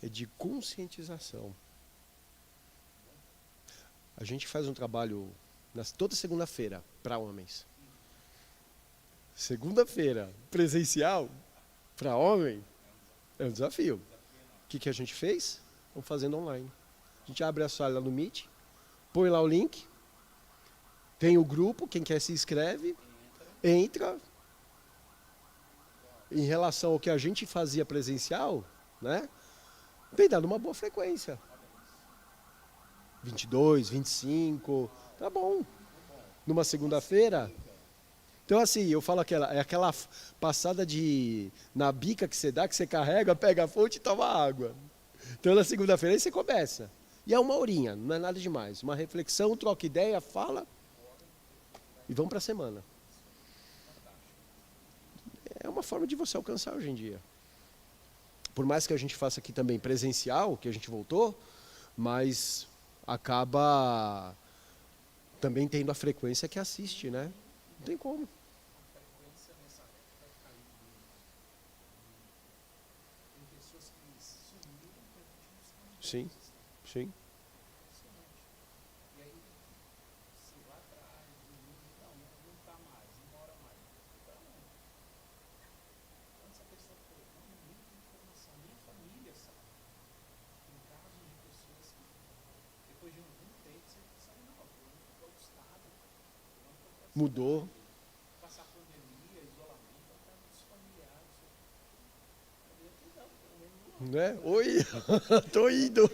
é de conscientização. A gente faz um trabalho toda segunda-feira para homens. Segunda-feira, presencial, para homem, é um desafio. O que a gente fez? Vamos fazendo online. A gente abre a sala no Meet, põe lá o link, tem o grupo, quem quer se inscreve, entra. Em relação ao que a gente fazia presencial, né? Tem dado uma boa frequência. 22, 25, tá bom. Numa segunda-feira. Então assim, eu falo aquela passada na bica que você carrega, pega a fonte e toma água. Então na segunda-feira aí você começa. E é uma horinha, não é nada demais. Uma reflexão, troca ideia, fala e vamos para a semana. É uma forma de você alcançar hoje em dia. Por mais que a gente faça aqui também presencial, que a gente voltou, mas acaba também tendo a frequência que assiste, né? Não tem como. Sim, sim. Mudou. Né? Oi, tô indo.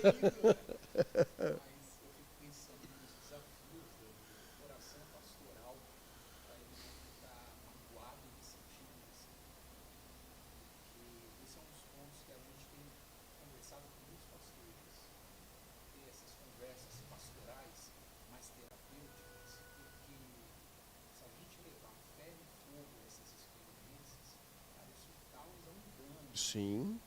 Sim.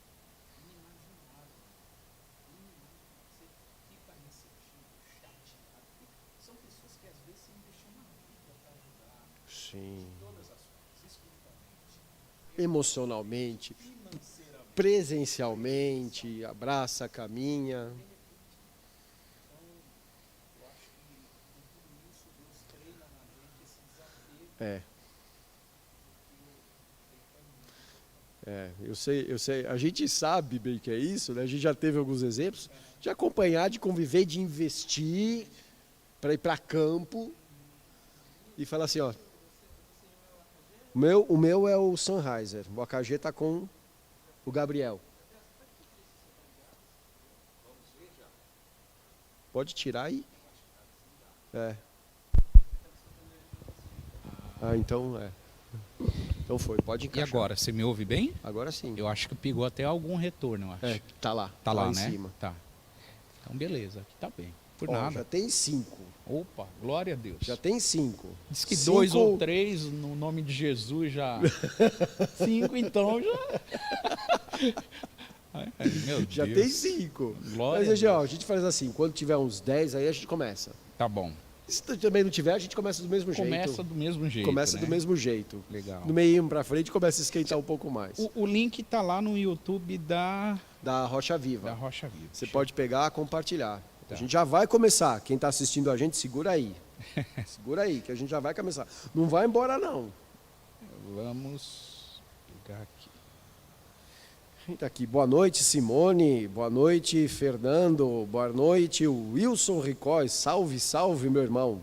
Sim. Emocionalmente, presencialmente, abraça, caminha. É. Eu sei. A gente sabe bem que é isso, né? A gente já teve alguns exemplos de acompanhar, de conviver, de investir para ir para campo e falar assim, ó. O meu é o Sennheiser. O AKG tá com o Gabriel. Pode tirar aí? É. Ah, então é. Então foi, pode E encaixar. agora, você me ouve bem? Agora sim. Eu acho que pegou até algum retorno, eu acho. É, tá lá. Tá lá, em né? cima. Tá. Então, beleza. Aqui tá bem. Por Ó, nada. já tem 5. Opa, glória a Deus. Já tem 5. Diz que 2 ou 3, no nome de Jesus, já... 5, então, já... Ai, meu Já Deus. tem 5. Glória Mas, a ó, Deus. a gente faz assim, quando tiver uns 10, aí a gente começa. Tá bom. Se também não tiver, a gente começa do mesmo jeito. Começa do mesmo jeito, Começa né? do mesmo jeito. Legal. No meio pra frente começa a esquentar um pouco mais. O link tá lá no YouTube da Rocha Viva. Da Rocha Viva. Você pode pegar, compartilhar. Tá. A gente já vai começar. Quem está assistindo a gente, segura aí. Segura aí, que a gente já vai começar. Não vai embora, não. Vamos pegar aqui. Quem tá aqui? Boa noite, Simone. Boa noite, Fernando. Boa noite, Wilson Ricóis. Salve, salve, meu irmão.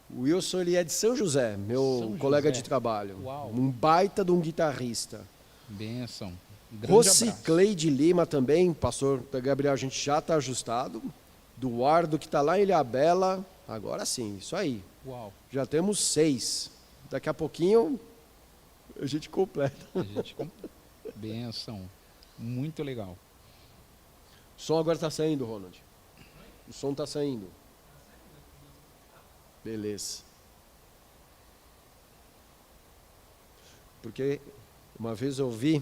O Wilson, ele é de São José, meu São colega José. de trabalho. Uau. Um baita de um guitarrista. Bênção. Grande Rocicleide Lima também, pastor Gabriel, a gente já está ajustado. Duardo, que está lá em Ilhabela. Agora sim, isso aí. Uau. Já temos 6. Daqui a pouquinho a gente completa. Bênção. Muito legal. O som agora está saindo, Ronald. O som está saindo. Beleza. Porque uma vez eu vi,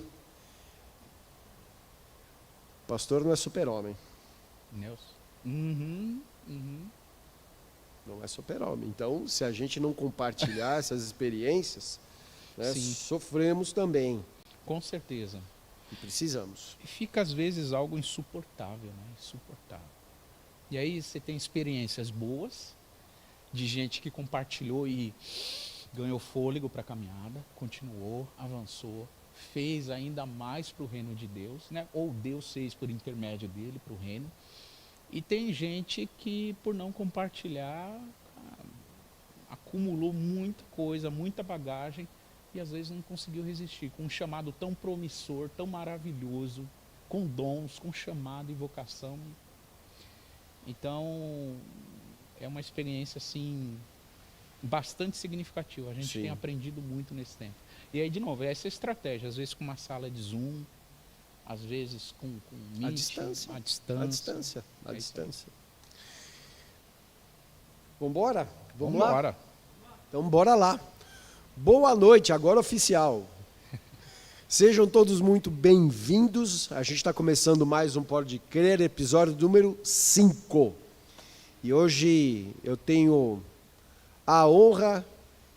pastor não é super-homem. Nelson. Uhum. Não é super-homem. Então, se a gente não compartilhar essas experiências, né, Sim. sofremos também. Com certeza. E precisamos. E fica, às vezes, algo insuportável, né? Insuportável. E aí você tem experiências boas, de gente que compartilhou e ganhou fôlego para a caminhada, continuou, avançou, fez ainda mais para o reino de Deus, né? Ou Deus fez por intermédio dele para o reino. E tem gente que, por não compartilhar, acumulou muita coisa, muita bagagem, e às vezes não conseguiu resistir com um chamado tão promissor, tão maravilhoso, com dons, com chamado e vocação. Então, é uma experiência assim bastante significativa. A gente Sim. tem aprendido muito nesse tempo. E aí, de novo, é essa estratégia, às vezes com uma sala de Zoom, às vezes com Meet, À distância. à À distância. distância. À É isso aí. distância. Vambora? Vamos lá? Embora. Então, bora lá. Boa noite, agora oficial. Sejam todos muito bem-vindos. A gente está começando mais um Pode Crer, episódio número 5. E hoje eu tenho a honra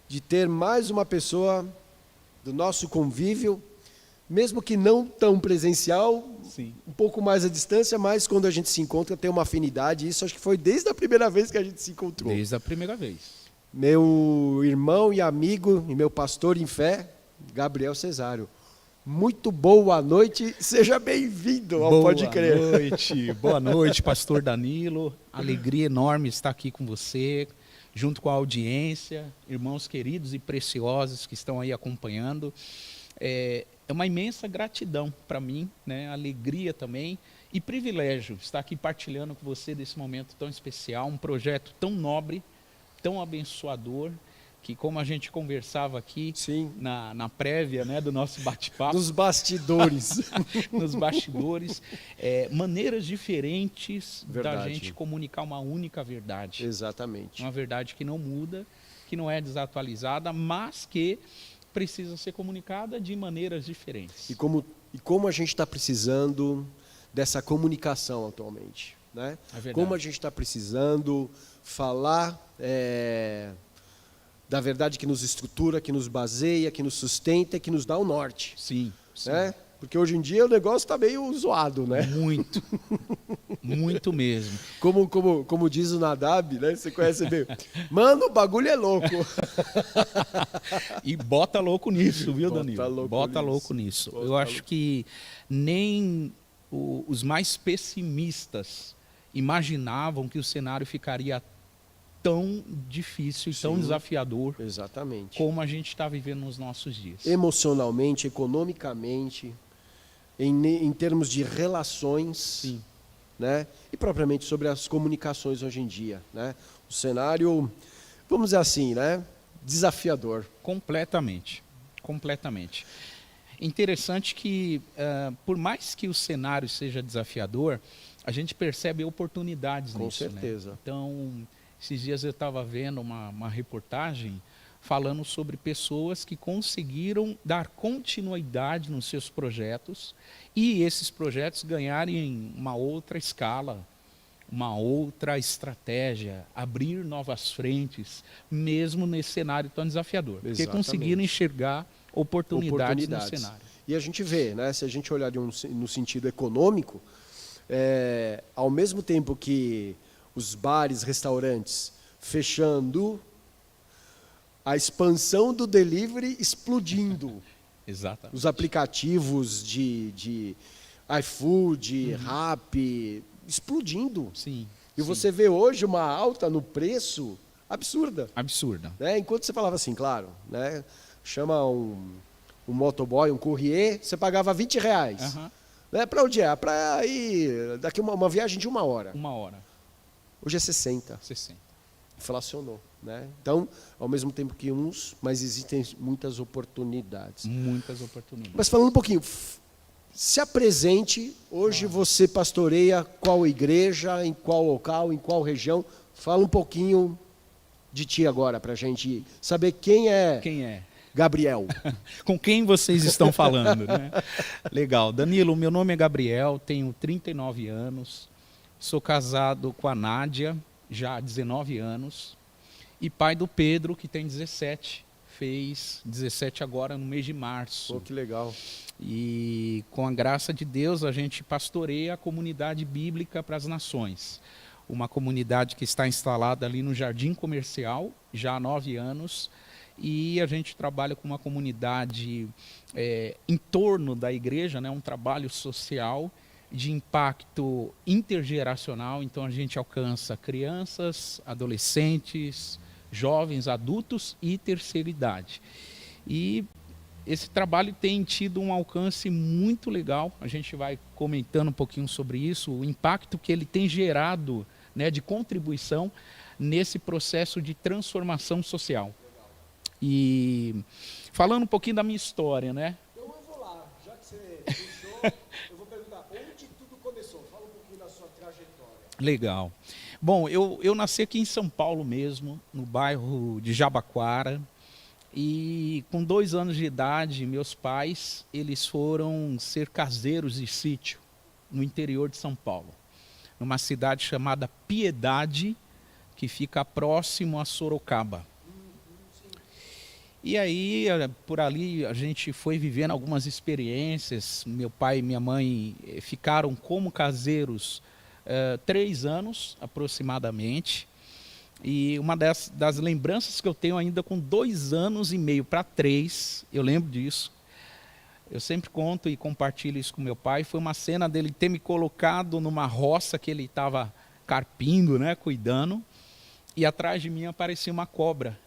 de ter mais uma pessoa do nosso convívio, mesmo que não tão presencial, Sim. um pouco mais à distância, mas quando a gente se encontra tem uma afinidade. Isso acho que foi desde a primeira vez que a gente se encontrou. Desde a primeira vez. Meu irmão e amigo e meu pastor em fé, Gabriel Cesário. Muito boa noite, seja bem-vindo ao Pode Crer. Boa noite, pastor Danilo. Alegria enorme estar aqui com você, junto com a audiência, irmãos queridos e preciosos que estão aí acompanhando. É uma imensa gratidão para mim, né? Alegria também e privilégio estar aqui partilhando com você desse momento tão especial, um projeto tão nobre, tão abençoador, que como a gente conversava aqui Sim. na prévia, né, do nosso bate-papo, Nos bastidores. nos bastidores, maneiras diferentes da Verdade. gente comunicar uma única verdade. Exatamente. Uma verdade que não muda, que não é desatualizada, mas que precisa ser comunicada de maneiras diferentes. E como a gente está precisando dessa comunicação atualmente, né? É verdade. Como a gente está precisando falar da verdade que nos estrutura, que nos baseia, que nos sustenta, que nos dá o norte, Sim, sim. né? Porque hoje em dia o negócio está meio zoado, né? Muito, muito mesmo. Como diz o Nadab, né? Você conhece bem. Mano, o bagulho é louco. E bota louco nisso, viu, Bota Danilo? louco Bota nisso. louco nisso. Bota Eu acho louco. que nem os mais pessimistas imaginavam que o cenário ficaria tão difícil e tão Sim. desafiador Exatamente. como a gente está vivendo nos nossos dias. Emocionalmente, economicamente, em termos de relações, Sim. né? E propriamente sobre as comunicações hoje em dia, né? O cenário, vamos dizer assim, né? Desafiador. Completamente, completamente. Interessante que, por mais que o cenário seja desafiador, a gente percebe oportunidades Com nisso. certeza. Né? Então, esses dias eu estava vendo uma reportagem falando sobre pessoas que conseguiram dar continuidade nos seus projetos e esses projetos ganharem uma outra escala, uma outra estratégia, abrir novas frentes, mesmo nesse cenário tão desafiador. Porque Exatamente. conseguiram enxergar oportunidades no cenário. E a gente vê, né? Se a gente olhar no sentido econômico, ao mesmo tempo que os bares, restaurantes fechando, a expansão do delivery explodindo. Exatamente. Os aplicativos de iFood, Rappi, explodindo. Sim. E sim. você vê hoje uma alta no preço absurda. Absurda. Né? Enquanto você falava assim, claro, né? Chama um motoboy, um courrier, você pagava R$20. Aham. Né? Para onde é? Para ir daqui uma viagem de 1 hora. 1 hora, Hoje é 60. 60. Inflacionou. Né? Então, ao mesmo tempo que mas existem muitas oportunidades. Muitas oportunidades. Mas falando um pouquinho, se apresente. Hoje você pastoreia qual igreja, em qual local, em qual região? Fala um pouquinho de ti agora, para a gente saber quem é Quem é? Gabriel. Com quem vocês estão falando, né? Legal. Danilo, meu nome é Gabriel, tenho 39 anos, sou casado com a Nádia, já há 19 anos, e pai do Pedro, que tem 17, fez 17 agora no mês de março. Pô, que legal. E com a graça de Deus a gente pastoreia a comunidade bíblica para as nações. Uma comunidade que está instalada ali no Jardim Comercial, já há 9 anos. E a gente trabalha com uma comunidade em torno da igreja, né, um trabalho social de impacto intergeracional. Então a gente alcança crianças, adolescentes, jovens, adultos e terceira idade. E esse trabalho tem tido um alcance muito legal. A gente vai comentando um pouquinho sobre isso, o impacto que ele tem gerado, né, de contribuição nesse processo de transformação social. E falando um pouquinho da minha história, né? Então eu vou lá, já que você puxou, eu vou perguntar onde tudo começou. Fala um pouquinho da sua trajetória. Legal. Bom, eu nasci aqui em São Paulo mesmo, no bairro de Jabaquara. E com 2 anos de idade, meus pais, eles foram ser caseiros de sítio no interior de São Paulo, numa cidade chamada Piedade, que fica próximo a Sorocaba. E aí, por ali, a gente foi vivendo algumas experiências. Meu pai e minha mãe ficaram como caseiros 3 anos, aproximadamente. E uma das lembranças que eu tenho ainda com 2 anos e meio para 3, eu lembro disso. Eu sempre conto e compartilho isso com meu pai. Foi uma cena dele ter me colocado numa roça que ele estava carpindo, né, cuidando. E atrás de mim aparecia uma cobra.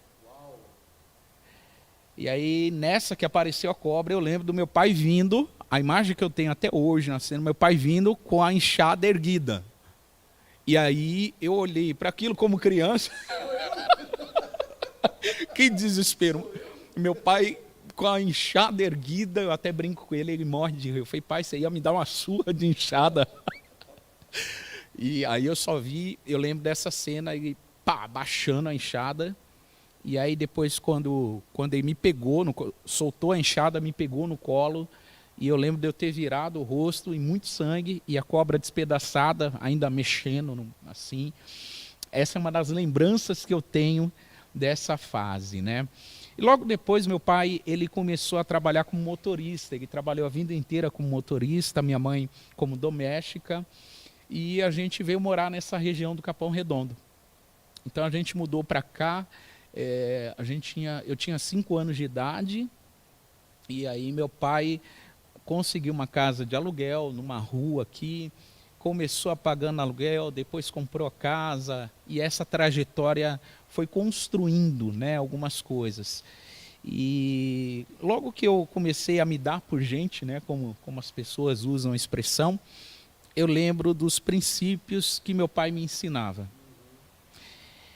E aí, nessa que apareceu a cobra, eu lembro do meu pai vindo, a imagem que eu tenho até hoje na cena, meu pai vindo com a enxada erguida. E aí, eu olhei para aquilo como criança. Que desespero. Meu pai com a enxada erguida, eu até brinco com ele, ele morre de rir. Eu falei, pai, você ia me dar uma surra de enxada. E aí eu só vi, eu lembro dessa cena, ele pá, baixando a enxada. E aí depois, quando ele me pegou, soltou a enxada, me pegou no colo, e eu lembro de eu ter virado o rosto e muito sangue, e a cobra despedaçada, ainda mexendo, assim. Essa é uma das lembranças que eu tenho dessa fase, né? E logo depois, meu pai, ele começou a trabalhar como motorista, ele trabalhou a vida inteira como motorista, minha mãe como doméstica, e a gente veio morar nessa região do Capão Redondo. Então a gente mudou para cá. Eu tinha 5 anos de idade, e aí meu pai conseguiu uma casa de aluguel numa rua aqui, começou a pagando aluguel, depois comprou a casa, e essa trajetória foi construindo, né, algumas coisas. E logo que eu comecei a me dar por gente, né, como as pessoas usam a expressão, eu lembro dos princípios que meu pai me ensinava.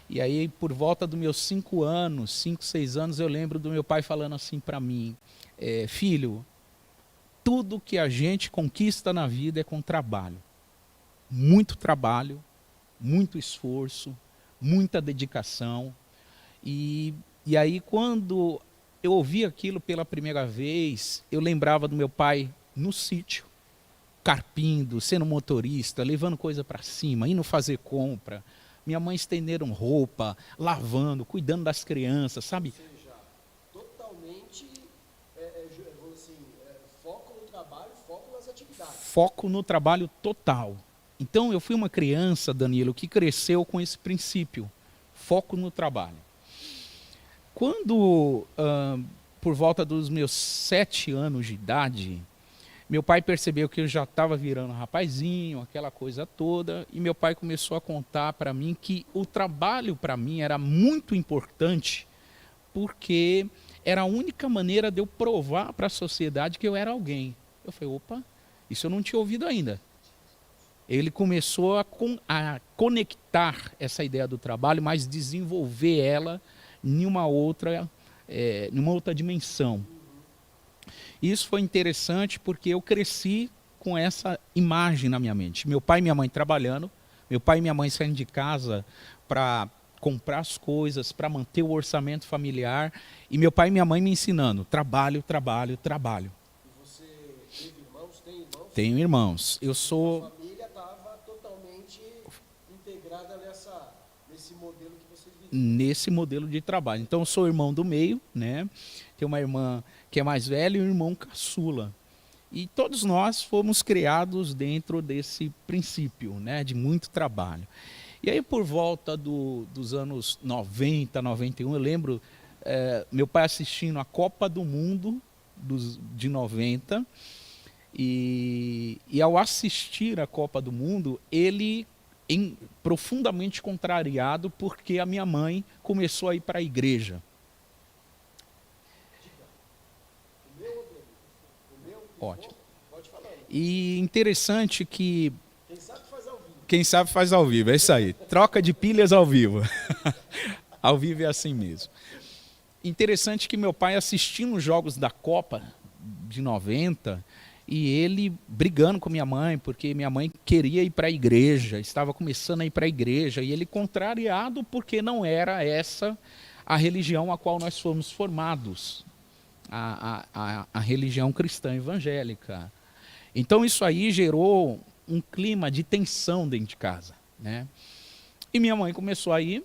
E aí, por volta dos meus 5 anos, 5, 6 anos, eu lembro do meu pai falando assim para mim, filho, tudo que a gente conquista na vida é com trabalho. Muito esforço, muita dedicação. E aí, quando eu ouvi aquilo pela primeira vez, eu lembrava do meu pai no sítio, carpindo, sendo motorista, levando coisa para cima, indo fazer compra. Minha mãe estendendo roupa, lavando, cuidando das crianças, sabe? Ou seja, totalmente, foco no trabalho, foco nas atividades. Foco no trabalho total. Então eu fui uma criança, Danilo, que cresceu com esse princípio, foco no trabalho. Quando, por volta dos meus 7 anos de idade, meu pai percebeu que eu já estava virando rapazinho, aquela coisa toda, e meu pai começou a contar para mim que o trabalho para mim era muito importante, porque era a única maneira de eu provar para a sociedade que eu era alguém. Eu falei, opa, isso eu não tinha ouvido ainda. Ele começou a conectar essa ideia do trabalho, mas desenvolver ela em uma outra dimensão. Isso foi interessante porque eu cresci com essa imagem na minha mente. Meu pai e minha mãe trabalhando, meu pai e minha mãe saindo de casa para comprar as coisas, para manter o orçamento familiar, e meu pai e minha mãe me ensinando, trabalho, trabalho, trabalho. E você teve irmãos, tem irmãos? Tenho irmãos. Eu A sou... família estava totalmente integrada nesse modelo que vocês viviam. nesse modelo de trabalho. Então, eu sou irmão do meio, né? Tenho uma irmã que é mais velha e um irmão caçula. E todos nós fomos criados dentro desse princípio, né, de muito trabalho. E aí, por volta dos anos 90, 91, eu lembro meu pai assistindo a Copa do Mundo de 90, e ao assistir a Copa do Mundo, ele, profundamente contrariado, porque a minha mãe começou a ir para a igreja. Ótimo. E interessante que... Quem sabe faz ao vivo, é isso aí. Troca de pilhas ao vivo. Ao vivo é assim mesmo. Interessante que meu pai assistindo os jogos da Copa de 90 e ele brigando com minha mãe, porque minha mãe queria ir para a igreja, estava começando a ir para a igreja, e ele contrariado porque não era essa a religião a qual nós fomos formados, a religião cristã evangélica. Então isso aí gerou um clima de tensão dentro de casa, né? E minha mãe começou a ir,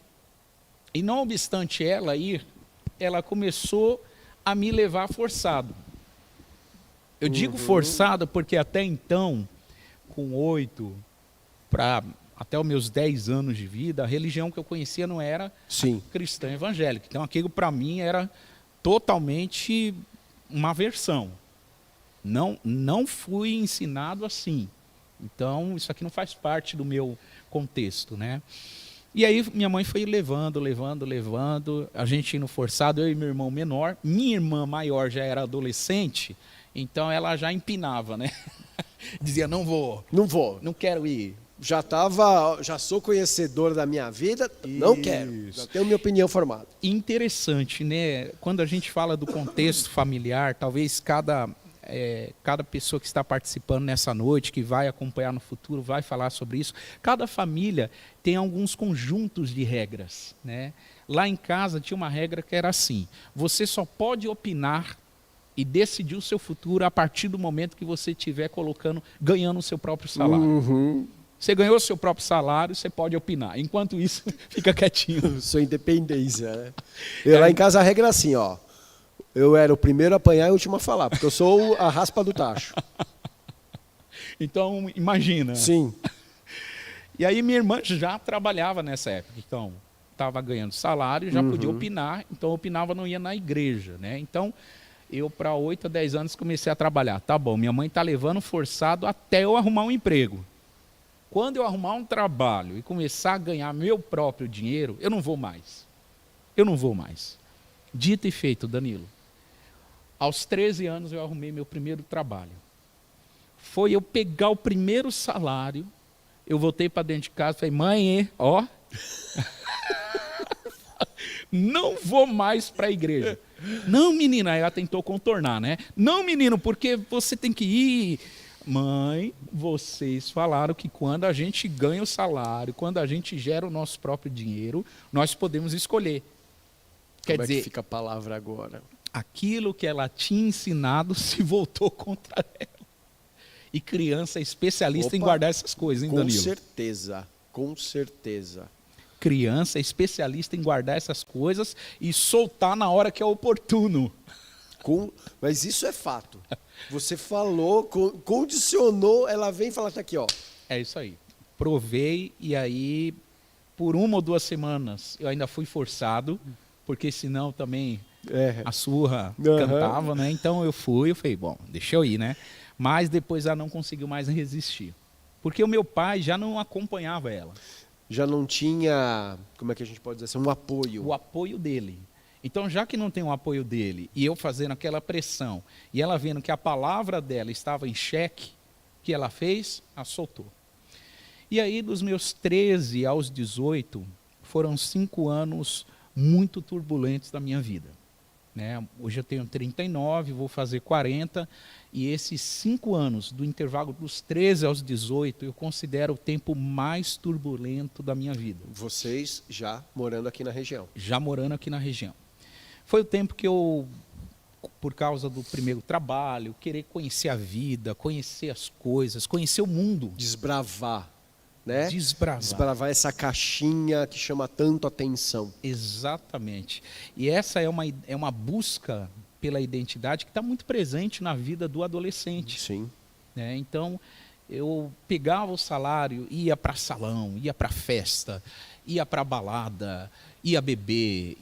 e não obstante ela ir, ela começou a me levar forçado. Eu digo forçado porque até então, com 8 para até os meus 10 anos de vida, a religião que eu conhecia não era cristã evangélica. Então aquilo para mim era totalmente uma aversão. Não fui ensinado assim. Então isso aqui não faz parte do meu contexto, né? E aí minha mãe foi levando, a gente indo forçado, eu e meu irmão menor. Minha irmã maior já era adolescente, então ela já empinava, né? Dizia, não vou, não quero ir. Já sou conhecedor da minha vida, não quero, já tenho minha opinião formada. Interessante, né? Quando a gente fala do contexto familiar, talvez cada pessoa que está participando nessa noite, que vai acompanhar no futuro, vai falar sobre isso. Cada família tem alguns conjuntos de regras, né? Lá em casa tinha uma regra que era assim: você só pode opinar e decidir o seu futuro a partir do momento que você estiver ganhando o seu próprio salário. Você ganhou o seu próprio salário, você pode opinar. Enquanto isso, fica quietinho. Sua independência, né? Lá em casa a regra é assim, ó. Eu era o primeiro a apanhar e o último a falar, porque eu sou a raspa do tacho. Então, imagina. Sim. E aí minha irmã já trabalhava nessa época, então estava ganhando salário, já podia opinar, então opinava, não ia na igreja, né? Então, eu para 8 a 10 anos comecei a trabalhar. Tá bom, minha mãe está levando forçado até eu arrumar um emprego. Quando eu arrumar um trabalho e começar a ganhar meu próprio dinheiro, eu não vou mais. Dito e feito, Danilo. Aos 13 anos eu arrumei meu primeiro trabalho. Foi eu pegar o primeiro salário, eu voltei para dentro de casa e falei, mãe, ó, não vou mais para a igreja. Não, menina, ela tentou contornar, né? Não, menino, porque você tem que ir. Mãe, vocês falaram que quando a gente ganha o salário, quando a gente gera o nosso próprio dinheiro, nós podemos escolher. Quer dizer, que fica a palavra agora? Aquilo que ela tinha ensinado se voltou contra ela. E criança é especialista em guardar essas coisas, hein, Danilo? Com certeza. Criança é especialista em guardar essas coisas e soltar na hora que é oportuno. Mas isso é fato. Você falou, condicionou, ela vem e fala, tá aqui, ó. É isso aí. Provei e aí, por 1 ou 2 semanas, eu ainda fui forçado, porque senão também a surra cantava, né? Então eu falei, bom, deixa eu ir, né? Mas depois ela não conseguiu mais resistir. Porque o meu pai já não acompanhava ela. Já não tinha, como é que a gente pode dizer assim, um apoio. O apoio dele. Então, já que não tem o apoio dele, e eu fazendo aquela pressão, e ela vendo que a palavra dela estava em xeque, o que ela fez? A soltou. E aí, dos meus 13 aos 18, foram 5 anos muito turbulentos da minha vida. Né? Hoje eu tenho 39, vou fazer 40, e esses 5 anos, do intervalo dos 13 aos 18, eu considero o tempo mais turbulento da minha vida. Vocês já morando aqui na região? Já morando aqui na região. Foi o tempo que eu, por causa do primeiro trabalho, querer conhecer a vida, conhecer as coisas, conhecer o mundo. Desbravar. né? Desbravar essa caixinha que chama tanto atenção. Exatamente. E essa é uma busca pela identidade que está muito presente na vida do adolescente. Sim. Né? Então, eu pegava o salário, ia para salão, ia para festa, ia para balada, ia beber,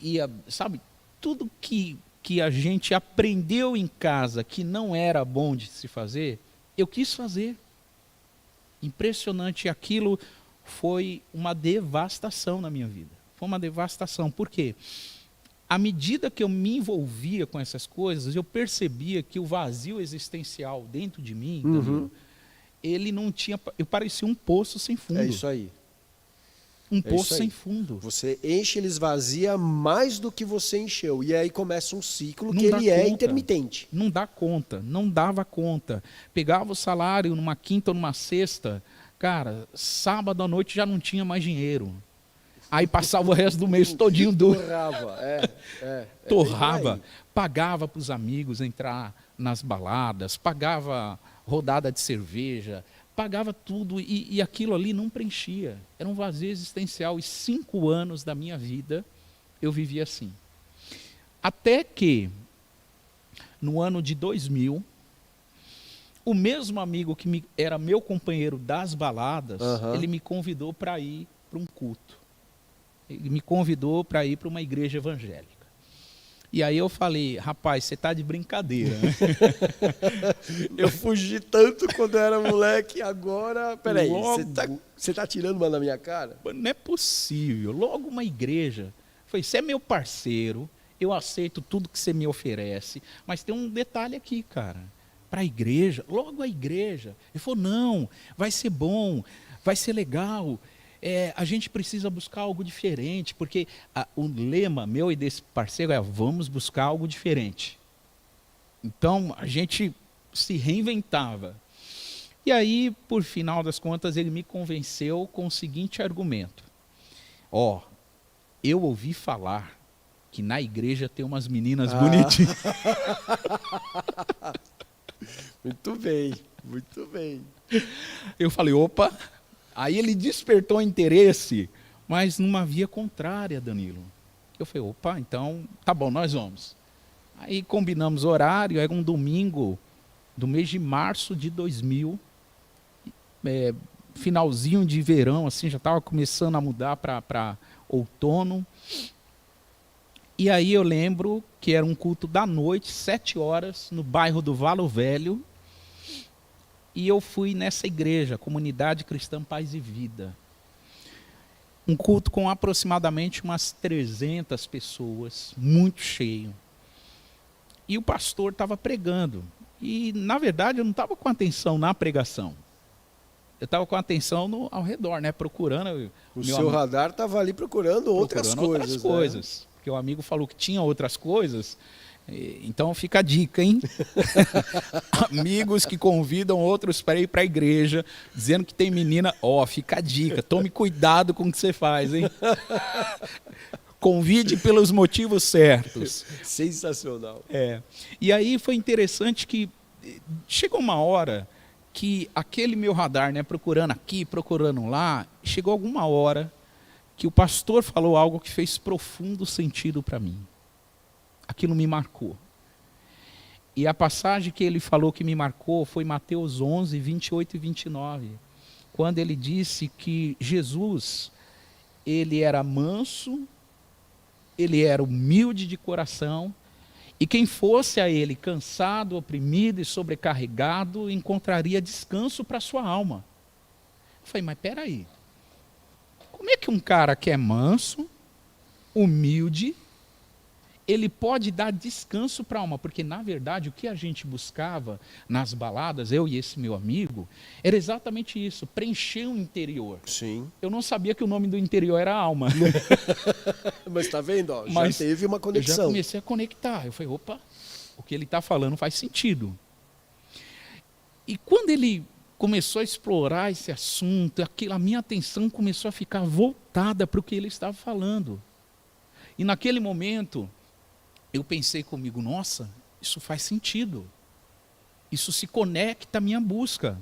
sabe, tudo que a gente aprendeu em casa que não era bom de se fazer, eu quis fazer. Impressionante, aquilo foi uma devastação na minha vida. Foi uma devastação, por quê? À medida que eu me envolvia com essas coisas, eu percebia que o vazio existencial dentro de mim, Danilo, ele não tinha... Eu parecia um poço sem fundo. É isso aí. Um poço sem fundo. Você enche, ele esvazia mais do que você encheu. E aí começa um ciclo Não que dá ele é conta. intermitente. Não dá conta, não dava conta. Pegava o salário numa quinta ou numa sexta, cara, sábado à noite já não tinha mais dinheiro. Aí passava o resto do mês todinho duro. Torrava, Torrava, pagava para os amigos entrar nas baladas, pagava rodada de cerveja, pagava tudo e aquilo ali não preenchia. Era um vazio existencial e 5 anos da minha vida eu vivia assim. Até que, no ano de 2000, o mesmo amigo que era meu companheiro das baladas, ele me convidou para ir para um culto. Ele me convidou para ir para uma igreja evangélica. E aí eu falei, rapaz, você está de brincadeira, né? Eu fugi tanto quando eu era moleque, agora... Peraí, você tá tirando uma na minha cara? Não é possível. Logo uma igreja. Eu falei, você é meu parceiro, eu aceito tudo que você me oferece, mas tem um detalhe aqui, cara. Para a igreja, logo a igreja. Ele falou, não, vai ser bom, vai ser legal. A gente precisa buscar algo diferente, porque o lema meu e desse parceiro é vamos buscar algo diferente. Então, a gente se reinventava. E aí, por final das contas, ele me convenceu com o seguinte argumento. Eu ouvi falar que na igreja tem umas meninas bonitinhas. Muito bem, muito bem. Eu falei, opa... Aí ele despertou interesse, mas numa via contrária, Danilo. Eu falei, opa, então tá bom, nós vamos. Aí combinamos horário, era um domingo do mês de março de 2000, finalzinho de verão, assim, já estava começando a mudar para outono. E aí eu lembro que era um culto da noite, 7 horas, no bairro do Valo Velho. E eu fui nessa igreja, Comunidade Cristã Paz e Vida. Um culto com aproximadamente umas 300 pessoas, muito cheio. E o pastor estava pregando. E, na verdade, eu não estava com atenção na pregação. Eu estava com atenção ao redor, né? Procurando... O seu radar estava ali procurando outras coisas. Né? Porque o amigo falou que tinha outras coisas... Então fica a dica, hein? Amigos que convidam outros para ir para a igreja, dizendo que tem menina, fica a dica, tome cuidado com o que você faz, hein? Convide pelos motivos certos. Sensacional. E aí foi interessante que chegou uma hora que aquele meu radar, né, procurando aqui, procurando lá, chegou alguma hora que o pastor falou algo que fez profundo sentido para mim. Aquilo me marcou. E a passagem que ele falou que me marcou foi Mateus 11, 28 e 29. Quando ele disse que Jesus, ele era manso, ele era humilde de coração, e quem fosse a ele cansado, oprimido e sobrecarregado, encontraria descanso para a sua alma. Eu falei, mas peraí, como é que um cara que é manso, humilde, ele pode dar descanso para a alma, porque, na verdade, o que a gente buscava nas baladas, eu e esse meu amigo, era exatamente isso, preencher o interior. Sim. Eu não sabia que o nome do interior era alma. Mas está vendo? Já teve uma conexão. Eu já comecei a conectar. Eu falei, opa, o que ele está falando faz sentido. E quando ele começou a explorar esse assunto, a minha atenção começou a ficar voltada para o que ele estava falando. E naquele momento... eu pensei comigo, nossa, isso faz sentido. Isso se conecta à minha busca.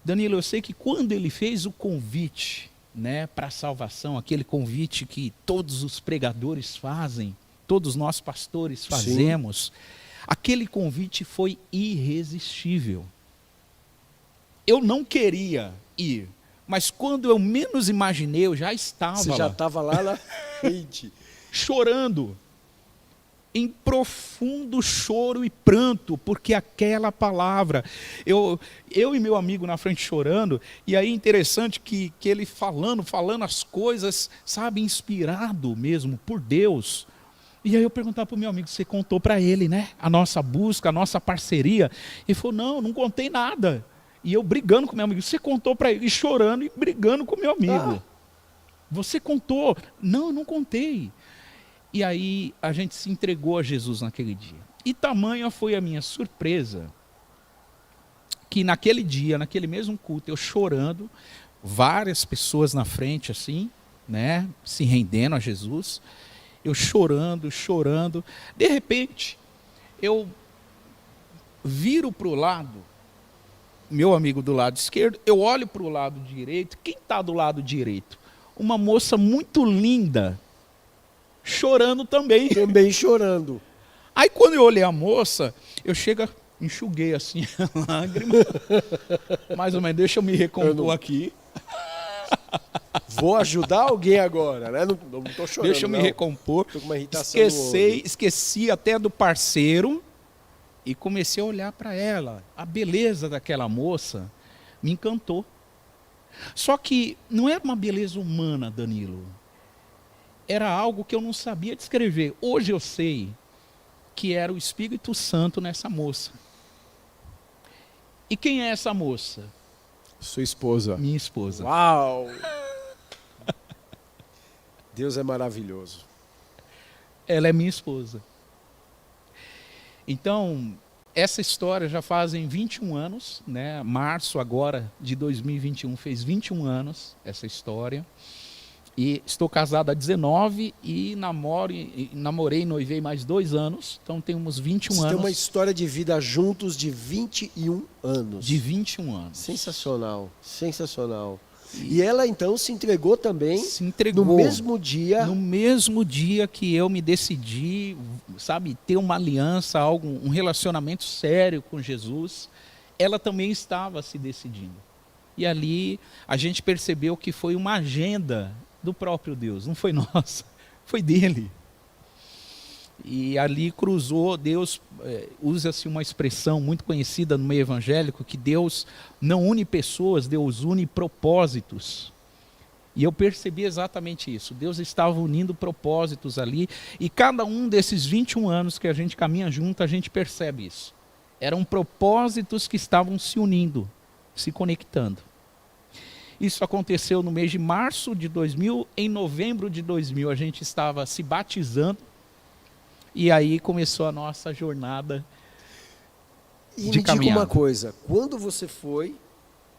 Danilo, eu sei que quando ele fez o convite, né, para a salvação, aquele convite que todos os pregadores fazem, todos nós pastores fazemos, aquele convite foi irresistível. Eu não queria ir, mas quando eu menos imaginei, eu já estava Você já estava lá na frente. chorando, em profundo choro e pranto, porque aquela palavra, eu e meu amigo na frente chorando, e aí interessante que ele falando as coisas, sabe, inspirado mesmo por Deus. E aí eu perguntava para o meu amigo, você contou para ele, né, a nossa busca, a nossa parceria? Ele falou, não contei nada. E eu brigando com meu amigo, você contou para ele, e chorando e brigando com meu amigo. Você contou? Não, eu não contei. E aí a gente se entregou a Jesus naquele dia. E tamanha foi a minha surpresa, que naquele dia, naquele mesmo culto, eu chorando, várias pessoas na frente assim, né, se rendendo a Jesus, eu chorando, de repente, eu viro para o lado, meu amigo do lado esquerdo, eu olho para o lado direito, quem está do lado direito? Uma moça muito linda, chorando também. Também chorando. Aí quando eu olhei a moça, eu enxuguei assim a lágrima. Mais ou menos, deixa eu me recompor aqui. Vou ajudar alguém agora, né? Não estou chorando. Deixa eu me recompor. Estou com uma irritação no olho. Esqueci até do parceiro e comecei a olhar para ela. A beleza daquela moça me encantou. Só que não era uma beleza humana, Danilo. Era algo que eu não sabia descrever. Hoje eu sei que era o Espírito Santo nessa moça. E quem é essa moça? Sua esposa. Minha esposa. Uau! Deus é maravilhoso. Ela é minha esposa. Então, essa história já fazem 21 anos, né? Março agora de 2021 fez 21 anos essa história. E estou casado há 19 e namorei e noivei mais 2 anos. Então temos 21 anos. Tem uma história de vida juntos de 21 anos. De 21 anos. Sensacional, sensacional. E ela então se entregou também. Se entregou. No mesmo dia. No mesmo dia que eu me decidi, sabe, ter uma aliança, um relacionamento sério com Jesus, ela também estava se decidindo. E ali a gente percebeu que foi uma agenda do próprio Deus, não foi nossa, foi dele. E ali cruzou, Deus, usa-se uma expressão muito conhecida no meio evangélico, que Deus não une pessoas, Deus une propósitos. E eu percebi exatamente isso, Deus estava unindo propósitos ali, e cada um desses 21 anos que a gente caminha junto, a gente percebe isso. Eram propósitos que estavam se unindo, se conectando. Isso aconteceu no mês de março de 2000, em novembro de 2000 a gente estava se batizando e aí começou a nossa jornada de caminhada. Me diga uma coisa, quando você foi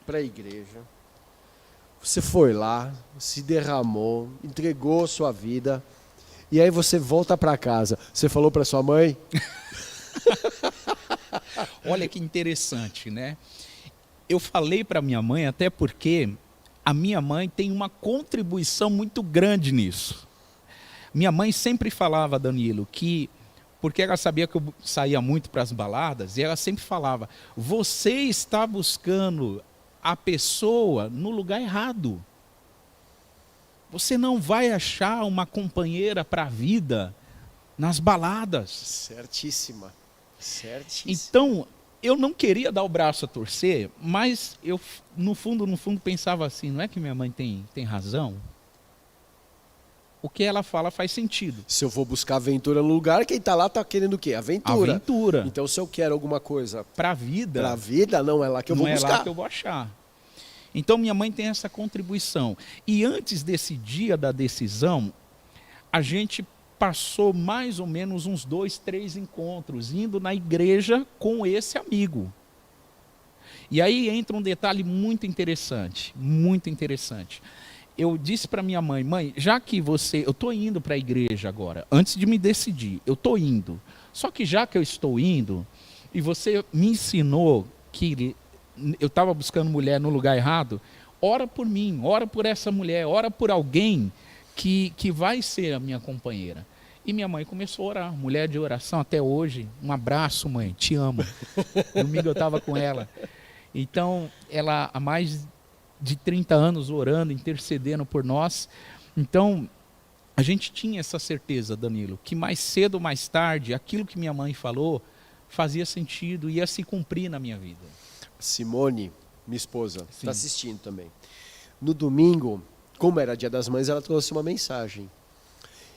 para a igreja, você foi lá, se derramou, entregou sua vida e aí você volta para casa, você falou para sua mãe? Olha que interessante, né? Eu falei para minha mãe até porque a minha mãe tem uma contribuição muito grande nisso. Minha mãe sempre falava, Danilo, que, porque ela sabia que eu saía muito para as baladas, e ela sempre falava, você está buscando a pessoa no lugar errado. Você não vai achar uma companheira para a vida nas baladas. Certíssima, certíssima. Então, eu não queria dar o braço a torcer, mas eu, no fundo, pensava assim, não é que minha mãe tem razão? O que ela fala faz sentido. Se eu vou buscar aventura no lugar, quem está lá está querendo o quê? Aventura. Aventura. Então, se eu quero alguma coisa para a vida, não é lá que eu vou buscar. Não é lá que eu vou achar. Então, minha mãe tem essa contribuição. E antes desse dia da decisão, a gente passou mais ou menos uns 2, 3 encontros, indo na igreja com esse amigo. E aí entra um detalhe muito interessante, muito interessante. Eu disse para minha mãe, já que eu estou indo para a igreja agora, antes de me decidir, eu estou indo. Só que já que eu estou indo, e você me ensinou que eu estava buscando mulher no lugar errado, ora por mim, ora por essa mulher, ora por alguém que vai ser a minha companheira. E minha mãe começou a orar, mulher de oração até hoje. Um abraço, mãe, te amo. Domingo eu estava com ela. Então, ela há mais de 30 anos orando, intercedendo por nós. Então, a gente tinha essa certeza, Danilo, que mais cedo ou mais tarde, aquilo que minha mãe falou fazia sentido, ia se cumprir na minha vida. Simone, minha esposa, está assistindo também. No domingo, como era Dia das Mães, ela trouxe uma mensagem.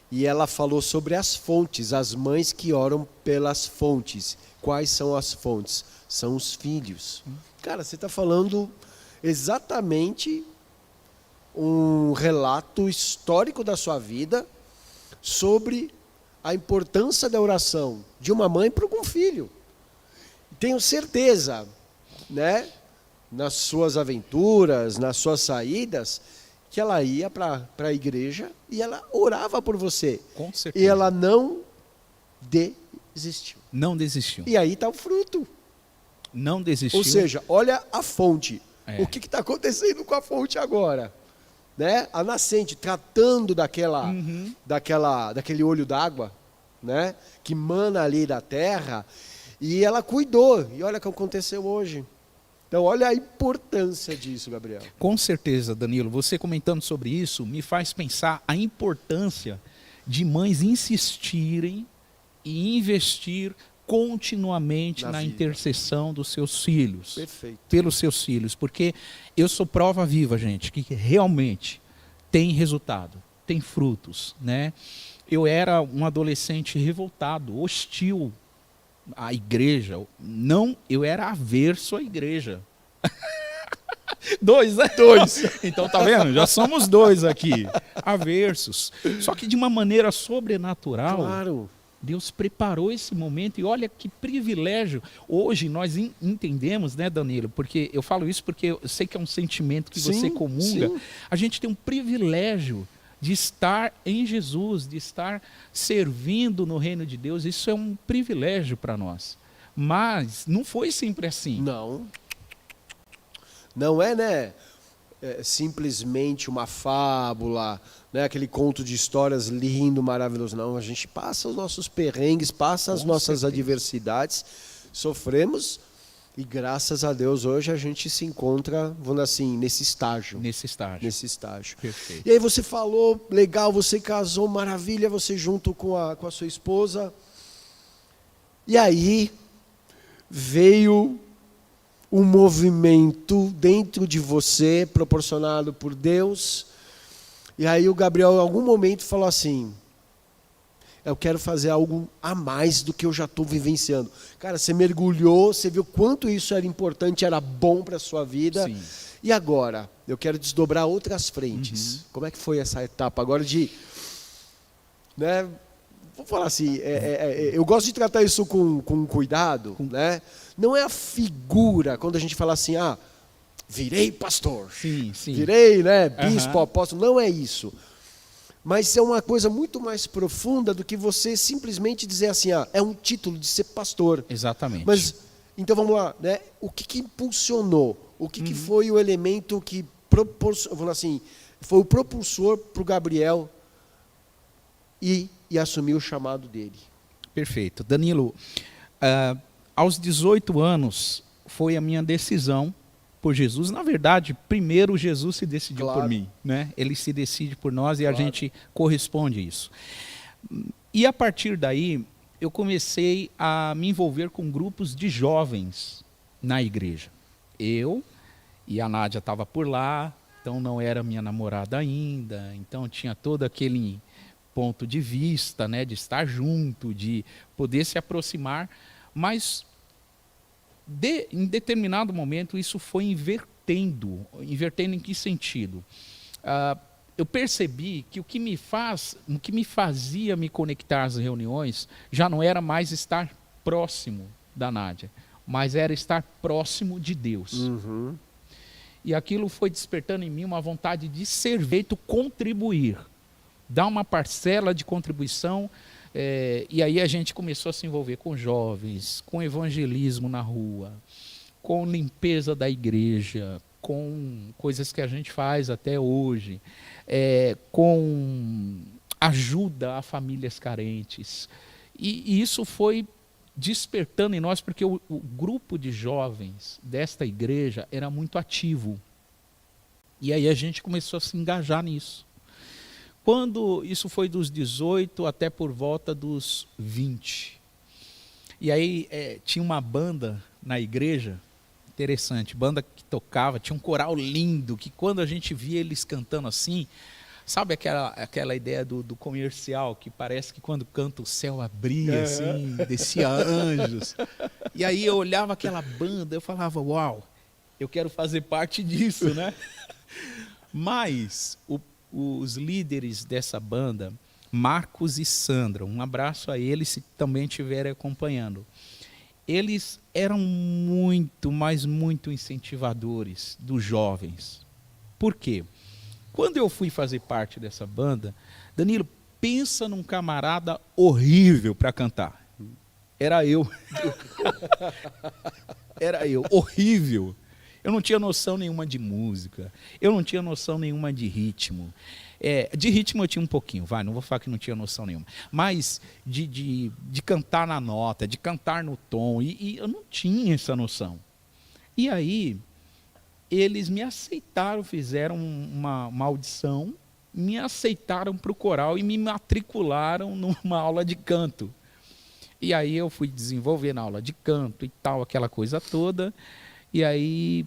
E ela falou sobre as fontes, as mães que oram pelas fontes. Quais são as fontes? São os filhos. Cara, você está falando exatamente um relato histórico da sua vida sobre a importância da oração de uma mãe para um filho. Tenho certeza, né, nas suas aventuras, nas suas saídas, que ela ia para a igreja e ela orava por você. Com certeza. E ela não desistiu. Não desistiu. E aí está o fruto. Não desistiu. Ou seja, olha a fonte. É. O que está acontecendo com a fonte agora? Né? A nascente tratando daquele olho d'água, né? Que mana ali da terra, e ela cuidou. E olha o que aconteceu hoje. Então, olha a importância disso, Gabriel. Com certeza, Danilo. Você comentando sobre isso me faz pensar a importância de mães insistirem e investir continuamente na intercessão dos seus filhos. Perfeito. Pelos seus filhos. Porque eu sou prova viva, gente, que realmente tem resultado, tem frutos, né? Eu era um adolescente revoltado, hostil à igreja. Não, eu era averso à igreja. Dois, né? Dois. Então, tá vendo? Já somos dois aqui, aversos. Só que de uma maneira sobrenatural, Claro. Deus preparou esse momento e olha que privilégio. Hoje nós entendemos, né, Danilo? Porque eu falo isso porque eu sei que é um sentimento que você comunga. Sim. A gente tem um privilégio de estar em Jesus, de estar servindo no reino de Deus. Isso é um privilégio para nós. Mas não foi sempre assim. Não. Não é, né? Simplesmente uma fábula, né, aquele conto de histórias lindo, maravilhoso. Não, a gente passa os nossos perrengues, passa as nossas adversidades, sofremos e graças a Deus hoje a gente se encontra, vamos assim, nesse estágio. Nesse estágio. Perfeito. E aí você falou, legal, você casou, maravilha, você junto com a sua esposa. E aí veio um movimento dentro de você, proporcionado por Deus. E aí o Gabriel, em algum momento, falou assim: eu quero fazer algo a mais do que eu já estou vivenciando. Cara, você mergulhou, você viu quanto isso era importante, era bom para a sua vida. Sim. E agora? Eu quero desdobrar outras frentes. Como é que foi essa etapa agora de... né, vou falar assim, eu gosto de tratar isso com cuidado, né? Não é a figura, quando a gente fala assim, virei pastor, Sim. virei, né, bispo, apóstolo, não é isso. Mas é uma coisa muito mais profunda do que você simplesmente dizer assim, é um título de ser pastor. Exatamente. Mas, então vamos lá, né? O que impulsionou? O que foi o elemento que proporcionou, assim, foi o propulsor para o Gabriel e assumir o chamado dele? Perfeito. Danilo, aos 18 anos foi a minha decisão por Jesus. Na verdade, primeiro Jesus se decidiu por mim, né? Ele se decide por nós e a gente corresponde a isso. E a partir daí, eu comecei a me envolver com grupos de jovens na igreja. Eu e a Nádia estava por lá, então não era minha namorada ainda, então tinha todo aquele ponto de vista, né, de estar junto, de poder se aproximar, mas em determinado momento isso foi invertendo em que sentido? Eu percebi que o que me fazia me conectar às reuniões já não era mais estar próximo da Nádia, mas era estar próximo de Deus. E aquilo foi despertando em mim uma vontade de ser feito, contribuir, dar uma parcela de contribuição. E aí a gente começou a se envolver com jovens, com evangelismo na rua, com limpeza da igreja, com coisas que a gente faz até hoje, com ajuda a famílias carentes. E isso foi despertando em nós, porque o grupo de jovens desta igreja era muito ativo. E aí a gente começou a se engajar nisso. Quando isso foi dos 18 até por volta dos 20. E aí tinha uma banda na igreja, interessante, banda que tocava, tinha um coral lindo, que quando a gente via eles cantando assim, sabe aquela ideia do comercial, que parece que quando canta o céu abria, assim, descia anjos. E aí eu olhava aquela banda, eu falava, uau, eu quero fazer parte disso, né? Mas os líderes dessa banda, Marcos e Sandra, um abraço a eles se também estiverem acompanhando. Eles eram muito, mas muito incentivadores dos jovens. Por quê? Quando eu fui fazer parte dessa banda, Danilo, pensa num camarada horrível para cantar. Era eu. Era eu, horrível. Eu não tinha noção nenhuma de música, eu não tinha noção nenhuma de ritmo. De ritmo eu tinha um pouquinho, não vou falar que não tinha noção nenhuma. Mas de cantar na nota, de cantar no tom, e eu não tinha essa noção. E aí, eles me aceitaram, fizeram uma audição, me aceitaram para o coral e me matricularam numa aula de canto. E aí eu fui desenvolver na aula de canto e tal, aquela coisa toda. E aí,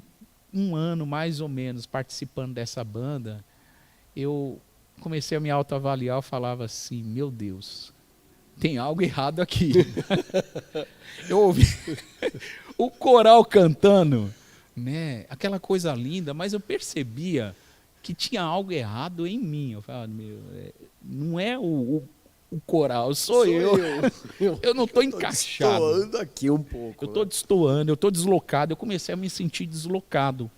um ano mais ou menos participando dessa banda, eu comecei a me autoavaliar, eu falava assim, meu Deus, tem algo errado aqui. Eu ouvi o coral cantando, né, aquela coisa linda, mas eu percebia que tinha algo errado em mim. Eu falava, não é o coral, sou eu. Eu não estou encaixado. Estou destoando aqui um pouco. Eu estou destoando, eu estou deslocado. Eu comecei a me sentir deslocado.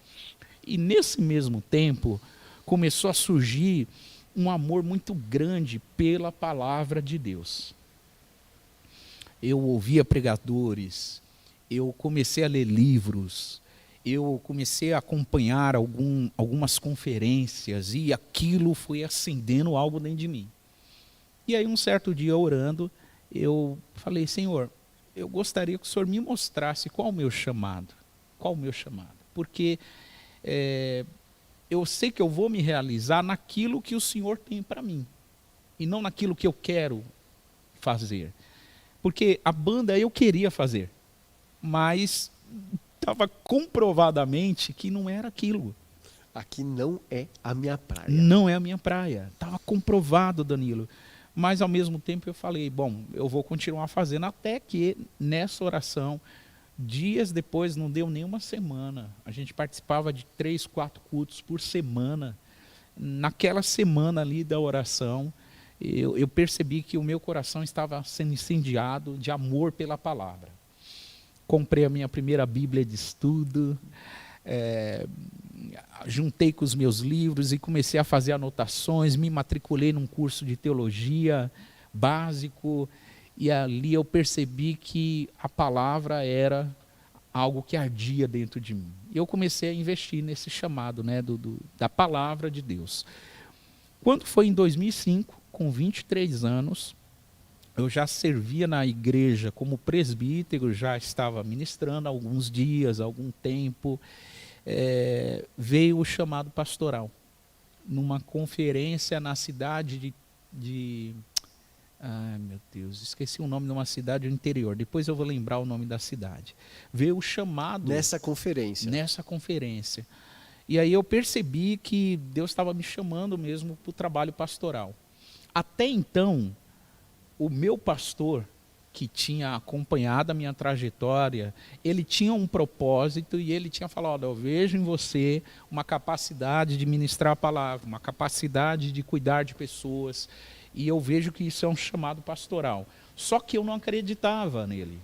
E nesse mesmo tempo, começou a surgir um amor muito grande pela palavra de Deus. Eu ouvia pregadores, eu comecei a ler livros, eu comecei a acompanhar algumas conferências e aquilo foi acendendo algo dentro de mim. E aí um certo dia orando, eu falei, Senhor, eu gostaria que o Senhor me mostrasse qual o meu chamado. Qual o meu chamado? Porque eu sei que eu vou me realizar naquilo que o Senhor tem para mim. E não naquilo que eu quero fazer. Porque a banda eu queria fazer. Mas estava comprovadamente que não era aquilo. Aqui não é a minha praia. Não é a minha praia. Estava comprovado, Danilo. Mas ao mesmo tempo eu falei, bom, eu vou continuar fazendo até que nessa oração, dias depois, não deu nem uma semana, a gente participava de 3, 4 cultos por semana. Naquela semana ali da oração, eu percebi que o meu coração estava sendo incendiado de amor pela palavra. Comprei a minha primeira Bíblia de estudo, juntei com os meus livros e comecei a fazer anotações, me matriculei num curso de teologia básico, e ali eu percebi que a palavra era algo que ardia dentro de mim. E eu comecei a investir nesse chamado, né, da palavra de Deus. Quando foi em 2005, com 23 anos, eu já servia na igreja como presbítero, já estava ministrando há alguns dias, há algum tempo. Veio o chamado pastoral, numa conferência na cidade ai meu Deus, esqueci o nome de uma cidade do interior, depois eu vou lembrar o nome da cidade. Veio o chamado nessa conferência. E aí eu percebi que Deus estava me chamando mesmo para o trabalho pastoral. Até então, o meu pastor, que tinha acompanhado a minha trajetória, ele tinha um propósito e ele tinha falado, eu vejo em você uma capacidade de ministrar a palavra, uma capacidade de cuidar de pessoas, e eu vejo que isso é um chamado pastoral. Só que eu não acreditava nele.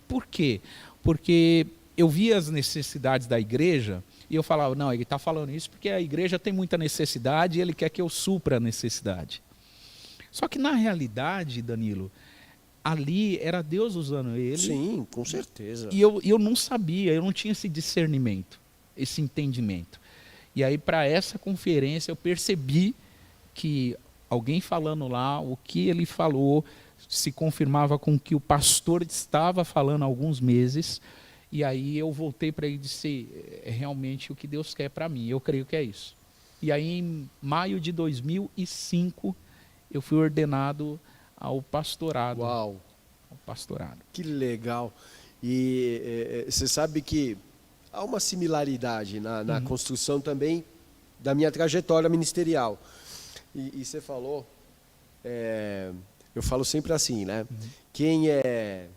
Por quê? Porque eu via as necessidades da igreja e eu falava, não, ele está falando isso porque a igreja tem muita necessidade e ele quer que eu supra a necessidade. Só que na realidade, Danilo, ali era Deus usando ele. Sim, com certeza. E eu não sabia, eu não tinha esse discernimento, esse entendimento. E aí, para essa conferência, eu percebi que alguém falando lá, o que ele falou, se confirmava com o que o pastor estava falando há alguns meses. E aí eu voltei para ele e disse, é realmente o que Deus quer para mim, eu creio que é isso. E aí, em maio de 2005, eu fui ordenado ao pastorado. Uau, Ao pastorado. que legal. E você sabe que há uma similaridade na construção também da minha trajetória ministerial. E você falou, eu falo sempre assim, né? Quem é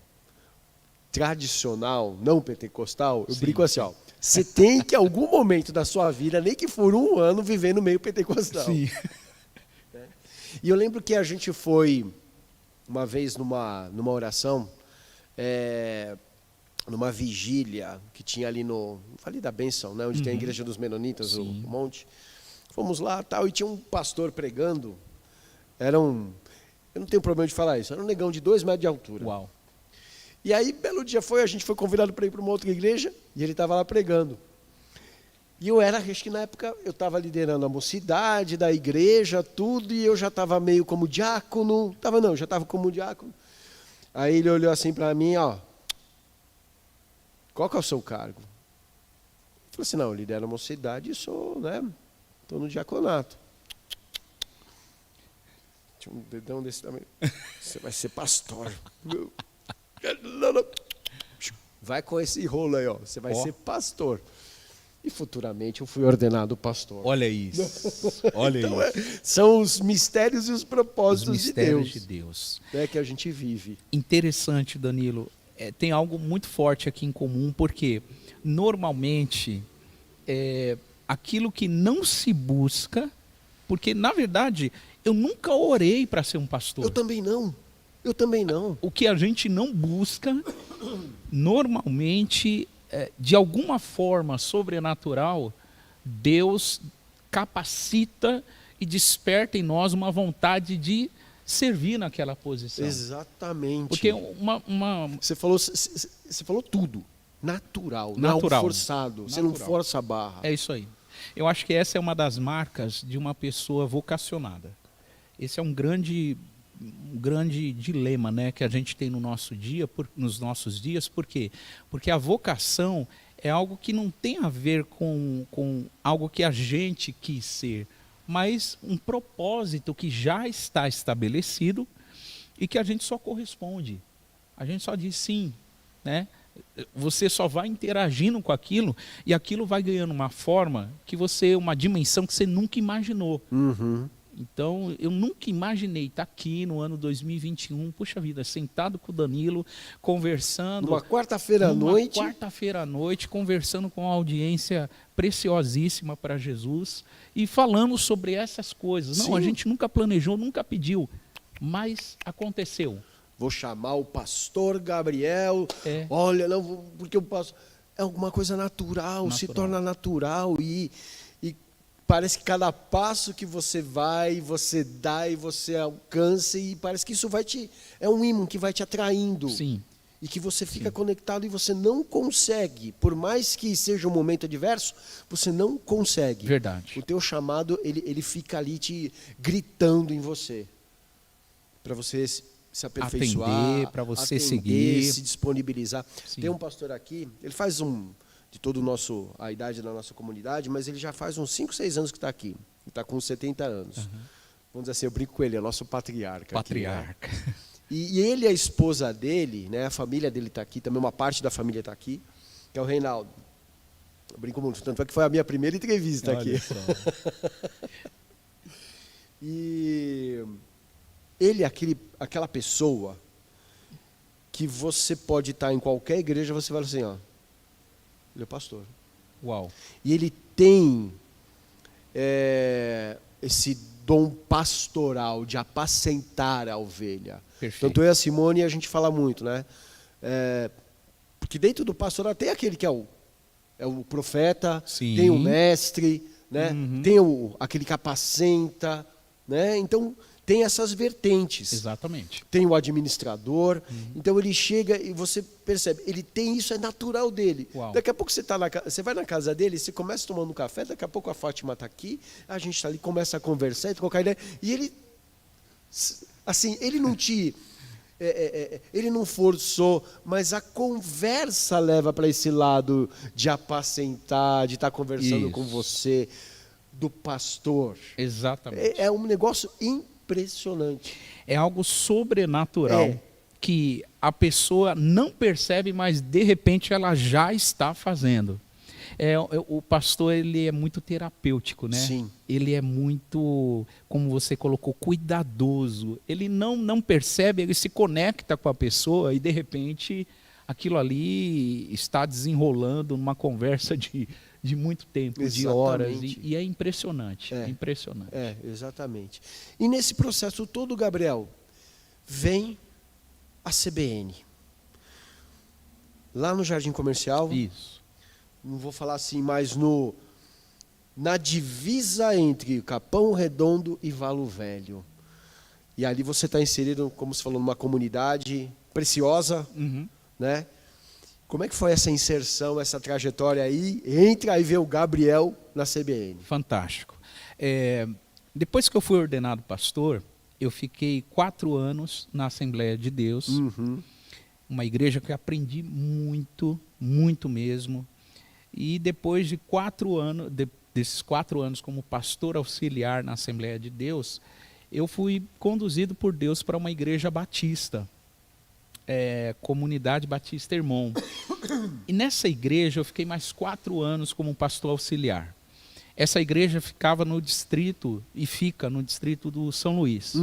tradicional, não pentecostal, eu brinco assim, ó. Você tem que, em algum momento da sua vida, nem que for 1 ano, viver no meio pentecostal. Sim. E eu lembro que a gente foi, uma vez, numa oração, numa vigília que tinha ali no Vale da Bênção, né, onde tem a igreja dos Menonitas, o monte. Fomos lá tal, e tinha um pastor pregando. Eu não tenho problema de falar isso, era um negão de 2 metros de altura. Uau. E aí, belo dia a gente foi convidado para ir para uma outra igreja, e ele estava lá pregando. E acho que na época eu estava liderando a mocidade da igreja, tudo, e eu já estava meio como diácono. Já estava como diácono. Aí ele olhou assim para mim, ó. Qual que é o seu cargo? Eu falei assim, não, eu lidero a mocidade e sou, né? Estou no diaconato. Tinha um dedão desse tamanho. Você vai ser pastor. Não. Vai com esse rolo aí, ó. Você vai ser pastor. E futuramente eu fui ordenado pastor. Olha isso. Olha então, isso. São os mistérios e os propósitos Os mistérios de Deus. Que a gente vive. Interessante, Danilo. Tem algo muito forte aqui em comum, porque normalmente aquilo que não se busca, porque na verdade eu nunca orei para ser um pastor. Eu também não. O que a gente não busca, normalmente, de alguma forma sobrenatural, Deus capacita e desperta em nós uma vontade de servir naquela posição. Exatamente. Porque Você falou tudo. Natural. Não é algo forçado. Você não força a barra. É isso aí. Eu acho que essa é uma das marcas de uma pessoa vocacionada. Esse é um grande dilema, né, que a gente tem no nosso nos nossos dias. Por quê? Porque a vocação é algo que não tem a ver com algo que a gente quis ser, mas um propósito que já está estabelecido e que a gente só corresponde. A gente só diz sim, né? Você só vai interagindo com aquilo e aquilo vai ganhando uma forma uma dimensão que você nunca imaginou. Uhum. Então, eu nunca imaginei estar aqui no ano 2021, puxa vida, sentado com o Danilo, conversando. Numa quarta-feira à noite, conversando com uma audiência preciosíssima para Jesus e falando sobre essas coisas. Não, a gente nunca planejou, nunca pediu, mas aconteceu. Vou chamar o pastor Gabriel. Olha, não, porque eu posso. É alguma coisa natural, se torna natural e parece que cada passo que você vai, você dá e você alcança, e parece que isso é um ímã que vai te atraindo. Sim. E que você fica conectado e você não consegue, por mais que seja um momento adverso, você não consegue. Verdade. O teu chamado, ele fica ali te gritando em você. Para você se aperfeiçoar, para você seguir, se disponibilizar. Sim. Tem um pastor aqui, ele faz de toda a idade da nossa comunidade, mas ele já faz uns 5, 6 anos que está aqui. Ele está com 70 anos. Uhum. Vamos dizer assim, eu brinco com ele, é o nosso patriarca. Aqui, né? E ele e a esposa dele, né, a família dele está aqui, também uma parte da família está aqui, que é o Reinaldo. Eu brinco muito, tanto é que foi a minha primeira entrevista aqui. E ele é aquela pessoa que você pode estar em qualquer igreja, você vai assim, ó, ele é pastor. Uau. E ele tem esse dom pastoral de apacentar a ovelha. Perfeito. Tanto eu e a Simone, a gente fala muito, né? Porque dentro do pastoral tem aquele que é o profeta, Sim. Tem o mestre, né? Uhum. Tem aquele que apacenta, né? Então, tem essas vertentes. Exatamente. Tem o administrador, então ele chega e você percebe, ele tem isso, é natural dele. Uau. Daqui a pouco você vai na casa dele, você começa tomando um café, daqui a pouco a Fátima está aqui, a gente está ali, começa a conversar, trocar ideia, e ele, assim, ele não te... ele não forçou, mas a conversa leva para esse lado de apacentar, de estar conversando com você, do pastor. Exatamente. É um negócio impressionante. É algo sobrenatural que a pessoa não percebe, mas de repente ela já está fazendo. O pastor, ele é muito terapêutico, né? Sim. Ele é muito, como você colocou, cuidadoso. Ele não percebe, ele se conecta com a pessoa e de repente aquilo ali está desenrolando numa conversa de muito tempo, Exatamente. de horas, e é impressionante, impressionante. Exatamente. E nesse processo todo, Gabriel, vem a CBN. Lá no Jardim Comercial, Isso. não vou falar assim, mas na divisa entre Capão Redondo e Valo Velho. E ali você está inserido, como você falou, numa comunidade preciosa, né? Como é que foi essa inserção, essa trajetória aí? Entra e vê o Gabriel na CBN. Fantástico. Depois que eu fui ordenado pastor, eu fiquei 4 anos na Assembleia de Deus, uma igreja que eu aprendi muito, muito mesmo. E depois de 4 anos, desses 4 anos como pastor auxiliar na Assembleia de Deus, eu fui conduzido por Deus para uma igreja batista. Comunidade Batista Irmão. E nessa igreja eu fiquei mais 4 anos como pastor auxiliar. Essa igreja ficava no distrito, e fica no distrito do São Luís.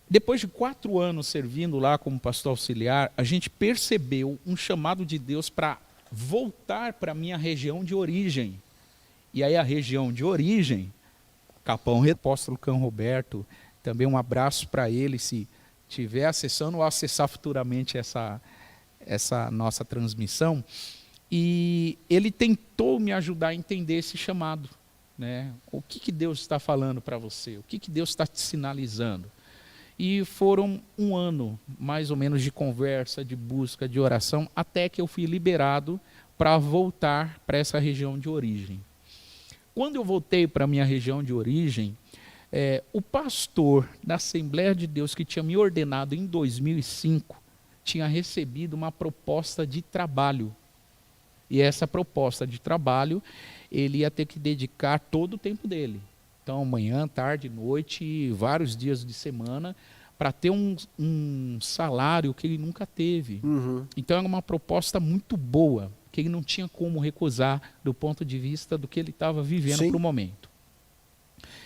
Depois de 4 anos servindo lá como pastor auxiliar, a gente percebeu um chamado de Deus para voltar para a minha região de origem. E aí a região de origem, Capão Redondo, apóstolo Cão Roberto, também um abraço para ele, se estiver acessando ou acessar futuramente essa nossa transmissão, e ele tentou me ajudar a entender esse chamado, né? O que Deus está falando para você? O que Deus está te sinalizando? E foram 1 ano, mais ou menos, de conversa, de busca, de oração, até que eu fui liberado para voltar para essa região de origem. Quando eu voltei para a minha região de origem, o pastor da Assembleia de Deus que tinha me ordenado em 2005 tinha recebido uma proposta de trabalho. E essa proposta de trabalho, ele ia ter que dedicar todo o tempo dele. Então, manhã, tarde, noite, vários dias de semana, para ter um salário que ele nunca teve. Então, era uma proposta muito boa, que ele não tinha como recusar do ponto de vista do que ele estava vivendo para o momento.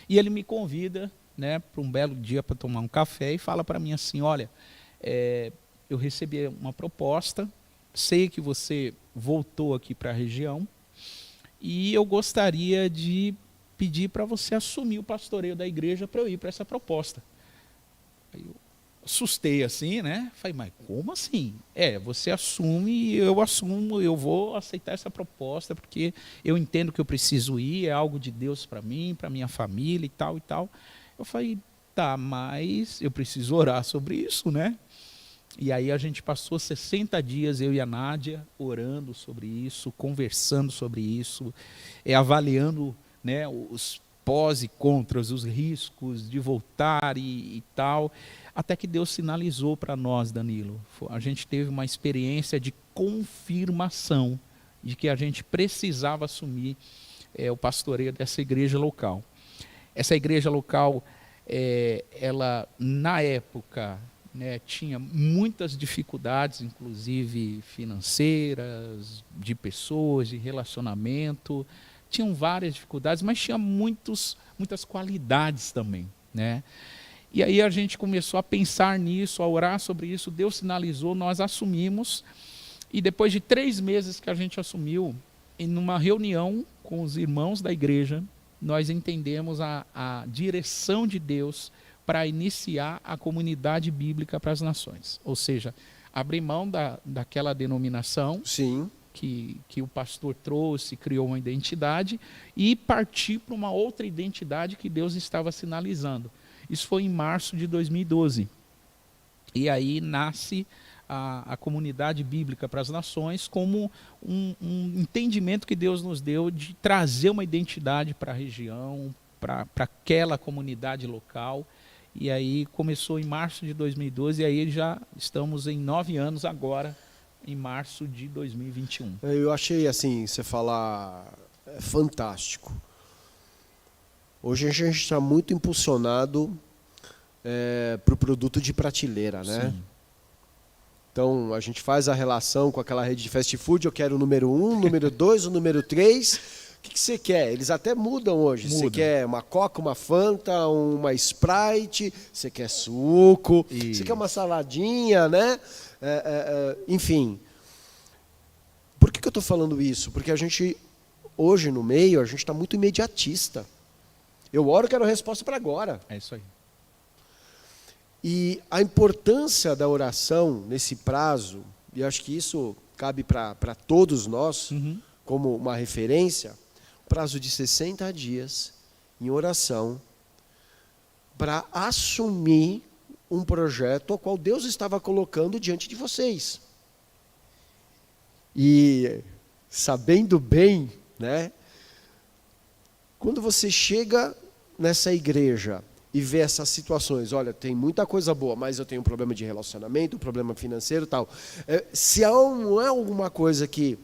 E ele me convida, né, para um belo dia para tomar um café e fala para mim assim, olha, eu recebi uma proposta, sei que você voltou aqui para a região e eu gostaria de pedir para você assumir o pastoreio da igreja para eu ir para essa proposta. Aí eu assustei assim, né? Falei, mas como assim? Você assume e eu assumo, eu vou aceitar essa proposta, porque eu entendo que eu preciso ir, é algo de Deus para mim, para minha família e tal e tal. Eu falei, tá, mas eu preciso orar sobre isso, né? E aí a gente passou 60 dias, eu e a Nádia, orando sobre isso, conversando sobre isso, avaliando, né, os pós e contras, os riscos de voltar e tal, até que Deus sinalizou para nós, Danilo. A gente teve uma experiência de confirmação de que a gente precisava assumir o pastoreio dessa igreja local. Essa igreja local, ela, na época, né, tinha muitas dificuldades, inclusive financeiras, de pessoas, de relacionamento. Tinham várias dificuldades, mas tinha muitas qualidades também, né? E aí a gente começou a pensar nisso, a orar sobre isso, Deus sinalizou, nós assumimos, e depois de 3 meses que a gente assumiu, em uma reunião com os irmãos da igreja, nós entendemos a direção de Deus para iniciar a comunidade bíblica para as nações. Ou seja, abrir mão daquela denominação, Sim, que o pastor trouxe, criou uma identidade, e partir para uma outra identidade que Deus estava sinalizando. Isso foi em março de 2012. E aí nasce a comunidade bíblica para as nações como um entendimento que Deus nos deu de trazer uma identidade para a região, para aquela comunidade local. E aí começou em março de 2012 e aí já estamos em 9 anos agora, em março de 2021. Eu achei assim, você falar, fantástico. Hoje a gente está muito impulsionado para o produto de prateleira, né? Sim. Então, a gente faz a relação com aquela rede de fast food, eu quero o número 1, o número 2, o número 3. O que você quer? Eles até mudam hoje. Você quer uma Coca, uma Fanta, uma Sprite, você quer suco, você quer uma saladinha, né? Enfim. Por que eu estou falando isso? Porque a gente, hoje no meio, a gente está muito imediatista. Eu oro, quero a resposta para agora. É isso aí. E a importância da oração nesse prazo, e acho que isso cabe para todos nós, como uma referência, prazo de 60 dias em oração, para assumir um projeto ao qual Deus estava colocando diante de vocês. E sabendo bem, né, quando você chega nessa igreja e ver essas situações, olha, tem muita coisa boa, mas eu tenho um problema de relacionamento, um problema financeiro e tal. Se não é alguma coisa que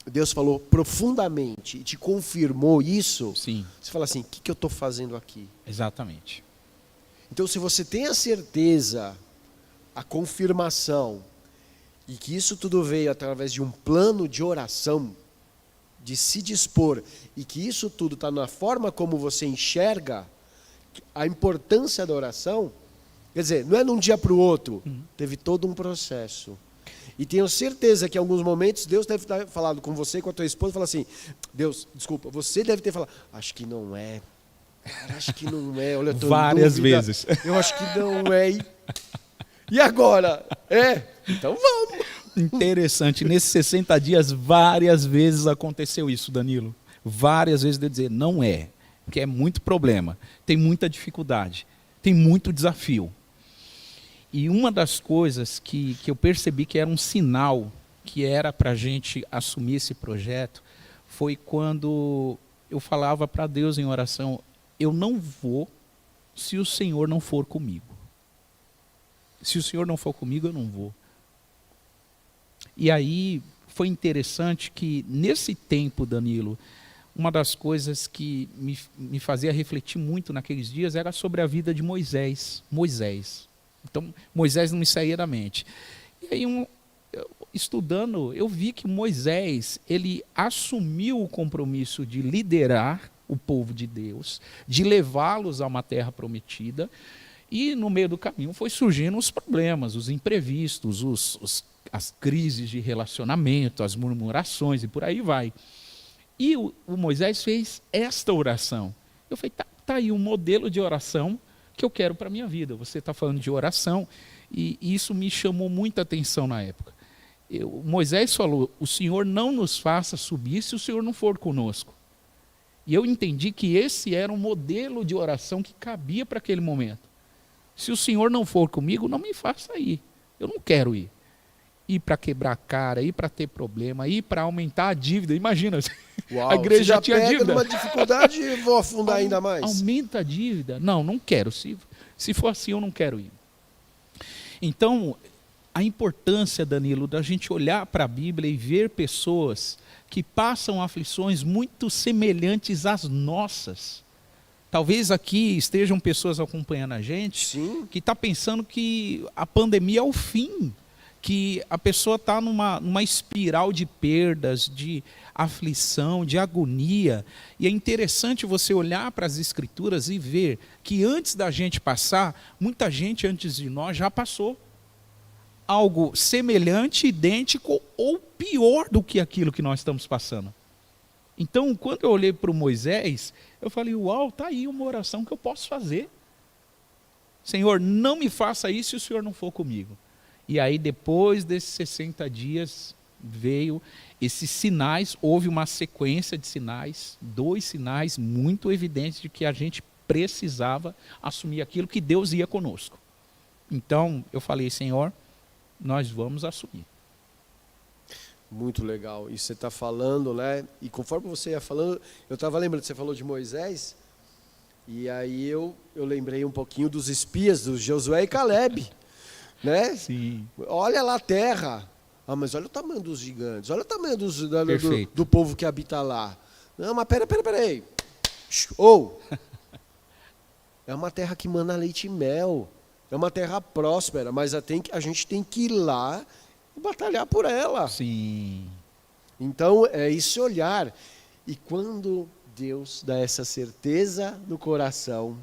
Deus falou profundamente e te confirmou isso, Sim. Você fala assim, o que eu estou fazendo aqui? Exatamente. Então, se você tem a certeza, a confirmação, e que isso tudo veio através de um plano de oração, de se dispor, e que isso tudo está na forma como você enxerga a importância da oração, quer dizer, não é de um dia para o outro, teve todo um processo. E tenho certeza que em alguns momentos Deus deve ter falado com você, com a tua esposa, e falar assim, Deus, desculpa, você deve ter falado, acho que não é, cara, acho que não é, olha, eu tô em várias dúvida, vezes. Eu acho que não é, e agora? Então vamos. Interessante, nesses 60 dias, várias vezes aconteceu isso, Danilo. Várias vezes de dizer, não é, porque é muito problema, tem muita dificuldade, tem muito desafio. E uma das coisas que eu percebi que era um sinal que era para a gente assumir esse projeto, foi quando eu falava para Deus em oração, eu não vou se o Senhor não for comigo. Se o Senhor não for comigo, eu não vou. E aí foi interessante que nesse tempo, Danilo, uma das coisas que me fazia refletir muito naqueles dias era sobre a vida de Moisés. Então, Moisés não me saía da mente. E aí, estudando, eu vi que Moisés, ele assumiu o compromisso de liderar o povo de Deus, de levá-los a uma terra prometida, e no meio do caminho foi surgindo os problemas, os imprevistos, as crises de relacionamento, as murmurações e por aí vai. E o Moisés fez esta oração. Eu falei, tá aí um modelo de oração que eu quero para a minha vida. Você está falando de oração, e isso me chamou muita atenção na época. Moisés falou, o Senhor não nos faça subir se o Senhor não for conosco. E eu entendi que esse era um modelo de oração que cabia para aquele momento. Se o Senhor não for comigo, não me faça ir. Eu não quero ir. Ir para quebrar a cara, ir para ter problema, ir para aumentar a dívida. Imagina, Uau, a igreja já tinha pega dívida. Numa dificuldade e vou afundar ainda mais. Aumenta a dívida? Não quero. Se for assim, eu não quero ir. Então, a importância, Danilo, da gente olhar para a Bíblia e ver pessoas que passam aflições muito semelhantes às nossas. Talvez aqui estejam pessoas acompanhando a gente, Sim. que está pensando que a pandemia é o fim, que a pessoa está numa espiral de perdas, de aflição, de agonia. E é interessante você olhar para as Escrituras e ver que antes da gente passar, muita gente antes de nós já passou algo semelhante, idêntico ou pior do que aquilo que nós estamos passando. Então, quando eu olhei para o Moisés, eu falei, uau, está aí uma oração que eu posso fazer. Senhor, não me faça isso se o Senhor não for comigo. E aí, depois desses 60 dias, veio esses sinais, houve uma sequência de sinais, 2 sinais muito evidentes de que a gente precisava assumir aquilo que Deus ia conosco. Então, eu falei, Senhor, nós vamos assumir. Muito legal. E você está falando, né? E conforme você ia falando, eu estava lembrando, você falou de Moisés, e aí eu lembrei um pouquinho dos espias, dos Josué e Caleb, né? Sim. Olha lá a terra. Ah, mas olha o tamanho dos gigantes, olha o tamanho Perfeito. do povo que habita lá. Não, mas peraí. Ou, é uma terra que mana leite e mel, é uma terra próspera, mas a gente tem que ir lá e batalhar por ela. Sim. Então, é esse olhar. E quando Deus dá essa certeza no coração,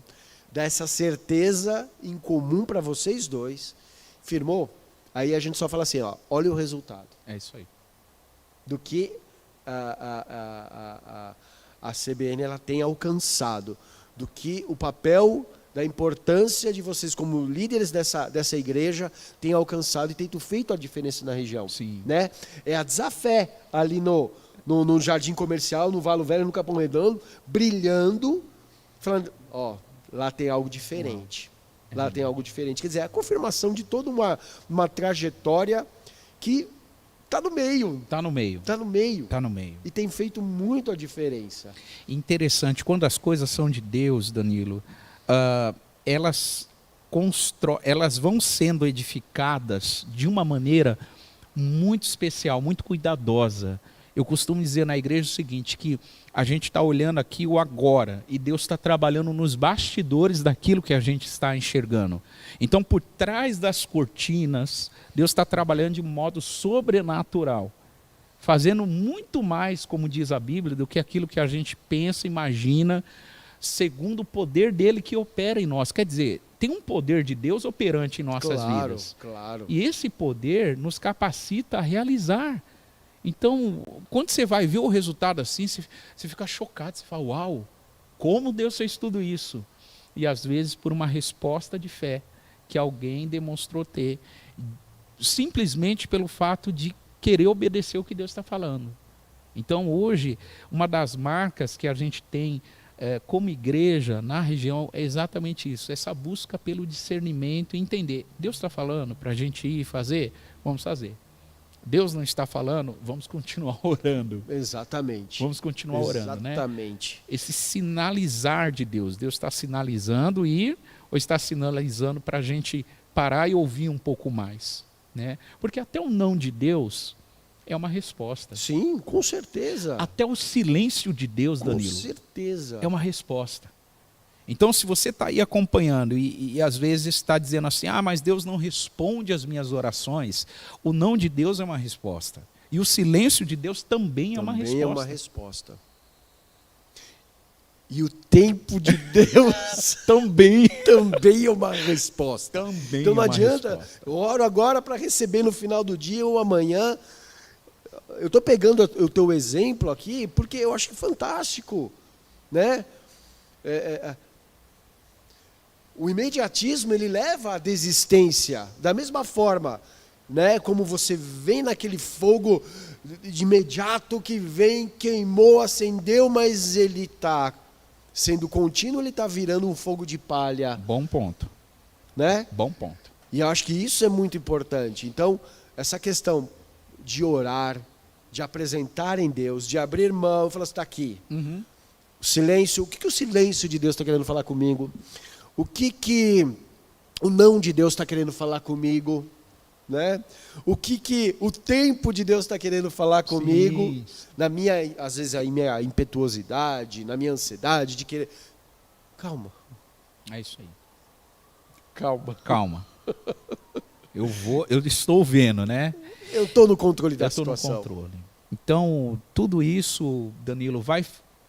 dá essa certeza em comum para vocês dois, firmou? Aí a gente só fala assim, ó, olha o resultado. É isso aí. Do que a CBN ela tem alcançado, do que o papel da importância de vocês como líderes dessa igreja tem alcançado e tem feito a diferença na região. Sim. Né? É a Desafé ali no Jardim Comercial, no Valo Velho, no Capão Redondo, brilhando, falando, ó, lá tem algo diferente. Lá tem algo diferente. Quer dizer, é a confirmação de toda uma trajetória que está no meio. Está no meio. Está no meio. Está no meio. E tem feito muito a diferença. Interessante, quando as coisas são de Deus, Danilo, elas vão sendo edificadas de uma maneira muito especial, muito cuidadosa. Eu costumo dizer na igreja o seguinte, que a gente está olhando aqui o agora e Deus está trabalhando nos bastidores daquilo que a gente está enxergando. Então, por trás das cortinas, Deus está trabalhando de modo sobrenatural, fazendo muito mais, como diz a Bíblia, do que aquilo que a gente pensa, imagina, segundo o poder dele que opera em nós. Quer dizer, tem um poder de Deus operante em nossas vidas. Claro. E esse poder nos capacita a realizar. Então, quando você vai ver o resultado assim, você fica chocado, você fala, uau, como Deus fez tudo isso? E às vezes por uma resposta de fé que alguém demonstrou ter, simplesmente pelo fato de querer obedecer o que Deus está falando. Então hoje, uma das marcas que a gente tem como igreja na região é exatamente isso, essa busca pelo discernimento e entender, Deus está falando para a gente ir fazer? Vamos fazer. Deus não está falando, vamos continuar orando. Exatamente. Vamos continuar orando, né? Exatamente. Esse sinalizar de Deus. Deus está sinalizando ir ou está sinalizando para a gente parar e ouvir um pouco mais, né? Porque até o não de Deus é uma resposta. Sim, com certeza. Até o silêncio de Deus, Danilo, com certeza. é uma resposta. Então, se você está aí acompanhando e às vezes está dizendo assim, mas Deus não responde às minhas orações, o não de Deus é uma resposta. E o silêncio de Deus também é uma resposta. Também é uma resposta. E o tempo de Deus também é uma resposta. Também então não é uma adianta, resposta. eu oro agora para receber no final do dia ou amanhã. Eu estou pegando o teu exemplo aqui porque eu acho que é fantástico, né? O imediatismo ele leva à desistência. Da mesma forma, né, como você vem naquele fogo de imediato que vem, queimou, acendeu, mas ele está sendo contínuo, ele está virando um fogo de palha. Bom ponto. Né? Bom ponto. E eu acho que isso é muito importante. Então, essa questão de orar, de apresentar em Deus, de abrir mão, falar assim, está aqui. Uhum. O silêncio, o que o silêncio de Deus está querendo falar comigo? O que o não de Deus está querendo falar comigo? Né? O que o tempo de Deus está querendo falar comigo? Sim. Na minha, às vezes, a minha impetuosidade, na minha ansiedade de querer... Calma. É isso aí. Calma. Calma. Eu estou vendo, né? Eu estou no controle da Eu estou no situação. controle. Então, tudo isso, Danilo, vai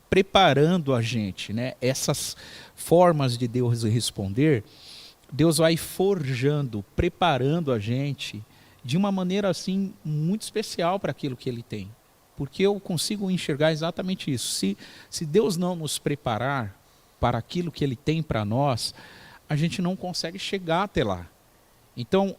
preparando a gente, né? Essas formas de Deus responder, Deus vai forjando, preparando a gente de uma maneira assim muito especial para aquilo que Ele tem. Porque eu consigo enxergar exatamente isso. Se Deus não nos preparar para aquilo que Ele tem para nós, a gente não consegue chegar até lá. Então,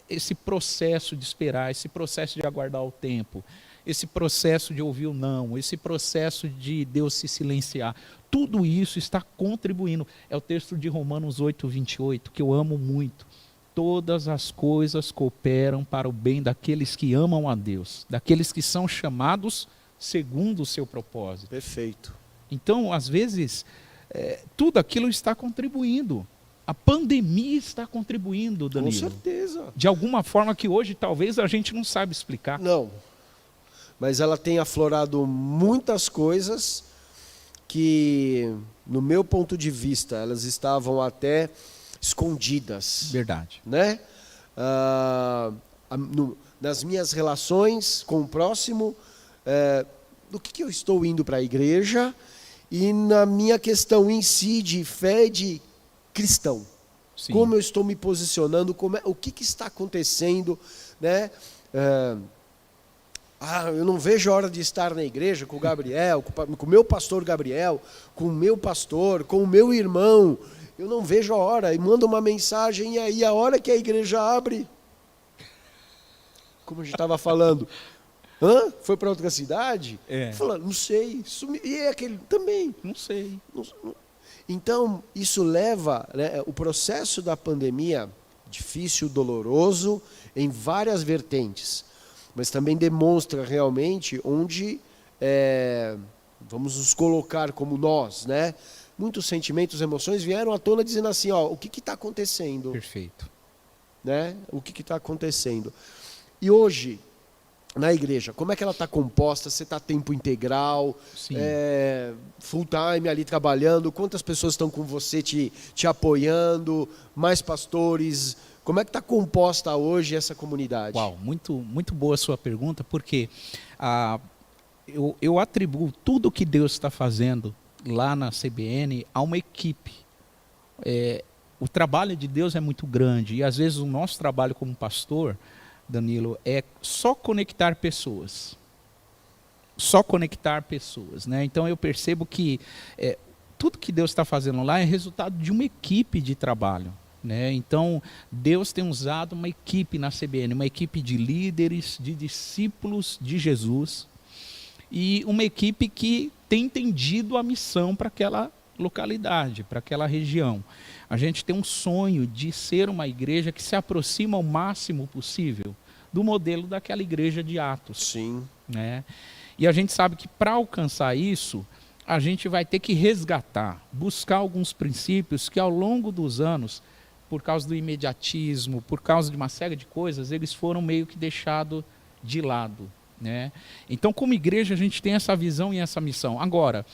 esse processo de esperar, esse processo de aguardar o tempo, esse processo de ouvir o não, esse processo de Deus se silenciar, tudo isso está contribuindo. É o texto de Romanos 8:28, que eu amo muito. Todas as coisas cooperam para o bem daqueles que amam a Deus, daqueles que são chamados segundo o seu propósito. Perfeito. Então, às vezes, tudo aquilo está contribuindo. A pandemia está contribuindo, Danilo. Com certeza. De alguma forma que hoje talvez a gente não saiba explicar. Não. Mas ela tem aflorado muitas coisas que, no meu ponto de vista, elas estavam até escondidas. Verdade. Né? Nas minhas relações com o próximo, do que eu estou indo para a igreja e na minha questão em si de fé de cristão. Sim. Como eu estou me posicionando, o que está acontecendo, né? Eu não vejo a hora de estar na igreja com o Gabriel, com o meu pastor Gabriel, com o meu pastor, com o meu irmão. Eu não vejo a hora. E manda uma mensagem e aí a hora que a igreja abre, como a gente estava falando, foi para outra cidade? Falando, não sei. E aquele também. Não sei. Então, isso leva, né, o processo da pandemia, difícil, doloroso, em várias vertentes, mas também demonstra realmente onde vamos nos colocar como nós, né? Muitos sentimentos, emoções vieram à tona dizendo assim, o que está acontecendo? Perfeito. Né? O que está acontecendo? E hoje, na igreja, como é que ela está composta? Você está tempo integral, full time ali trabalhando? Quantas pessoas estão com você te apoiando? Mais pastores? Como é que está composta hoje essa comunidade? Uau, muito, muito boa a sua pergunta, porque eu atribuo tudo o que Deus está fazendo lá na CBN a uma equipe. O trabalho de Deus é muito grande e às vezes o nosso trabalho como pastor, Danilo, é só conectar pessoas. Só conectar pessoas, né? Então eu percebo que tudo que Deus está fazendo lá é resultado de uma equipe de trabalho, né? Então Deus tem usado uma equipe na CBN, uma equipe de líderes, de discípulos de Jesus e uma equipe que tem entendido a missão para aquela localidade, para aquela região. A gente tem um sonho de ser uma igreja que se aproxima o máximo possível do modelo daquela igreja de Atos. Sim. Né? E a gente sabe que para alcançar isso, a gente vai ter que resgatar, buscar alguns princípios que ao longo dos anos, por causa do imediatismo, por causa de uma série de coisas, eles foram meio que deixados de lado. Né? Então, como igreja, a gente tem essa visão e essa missão. Agora,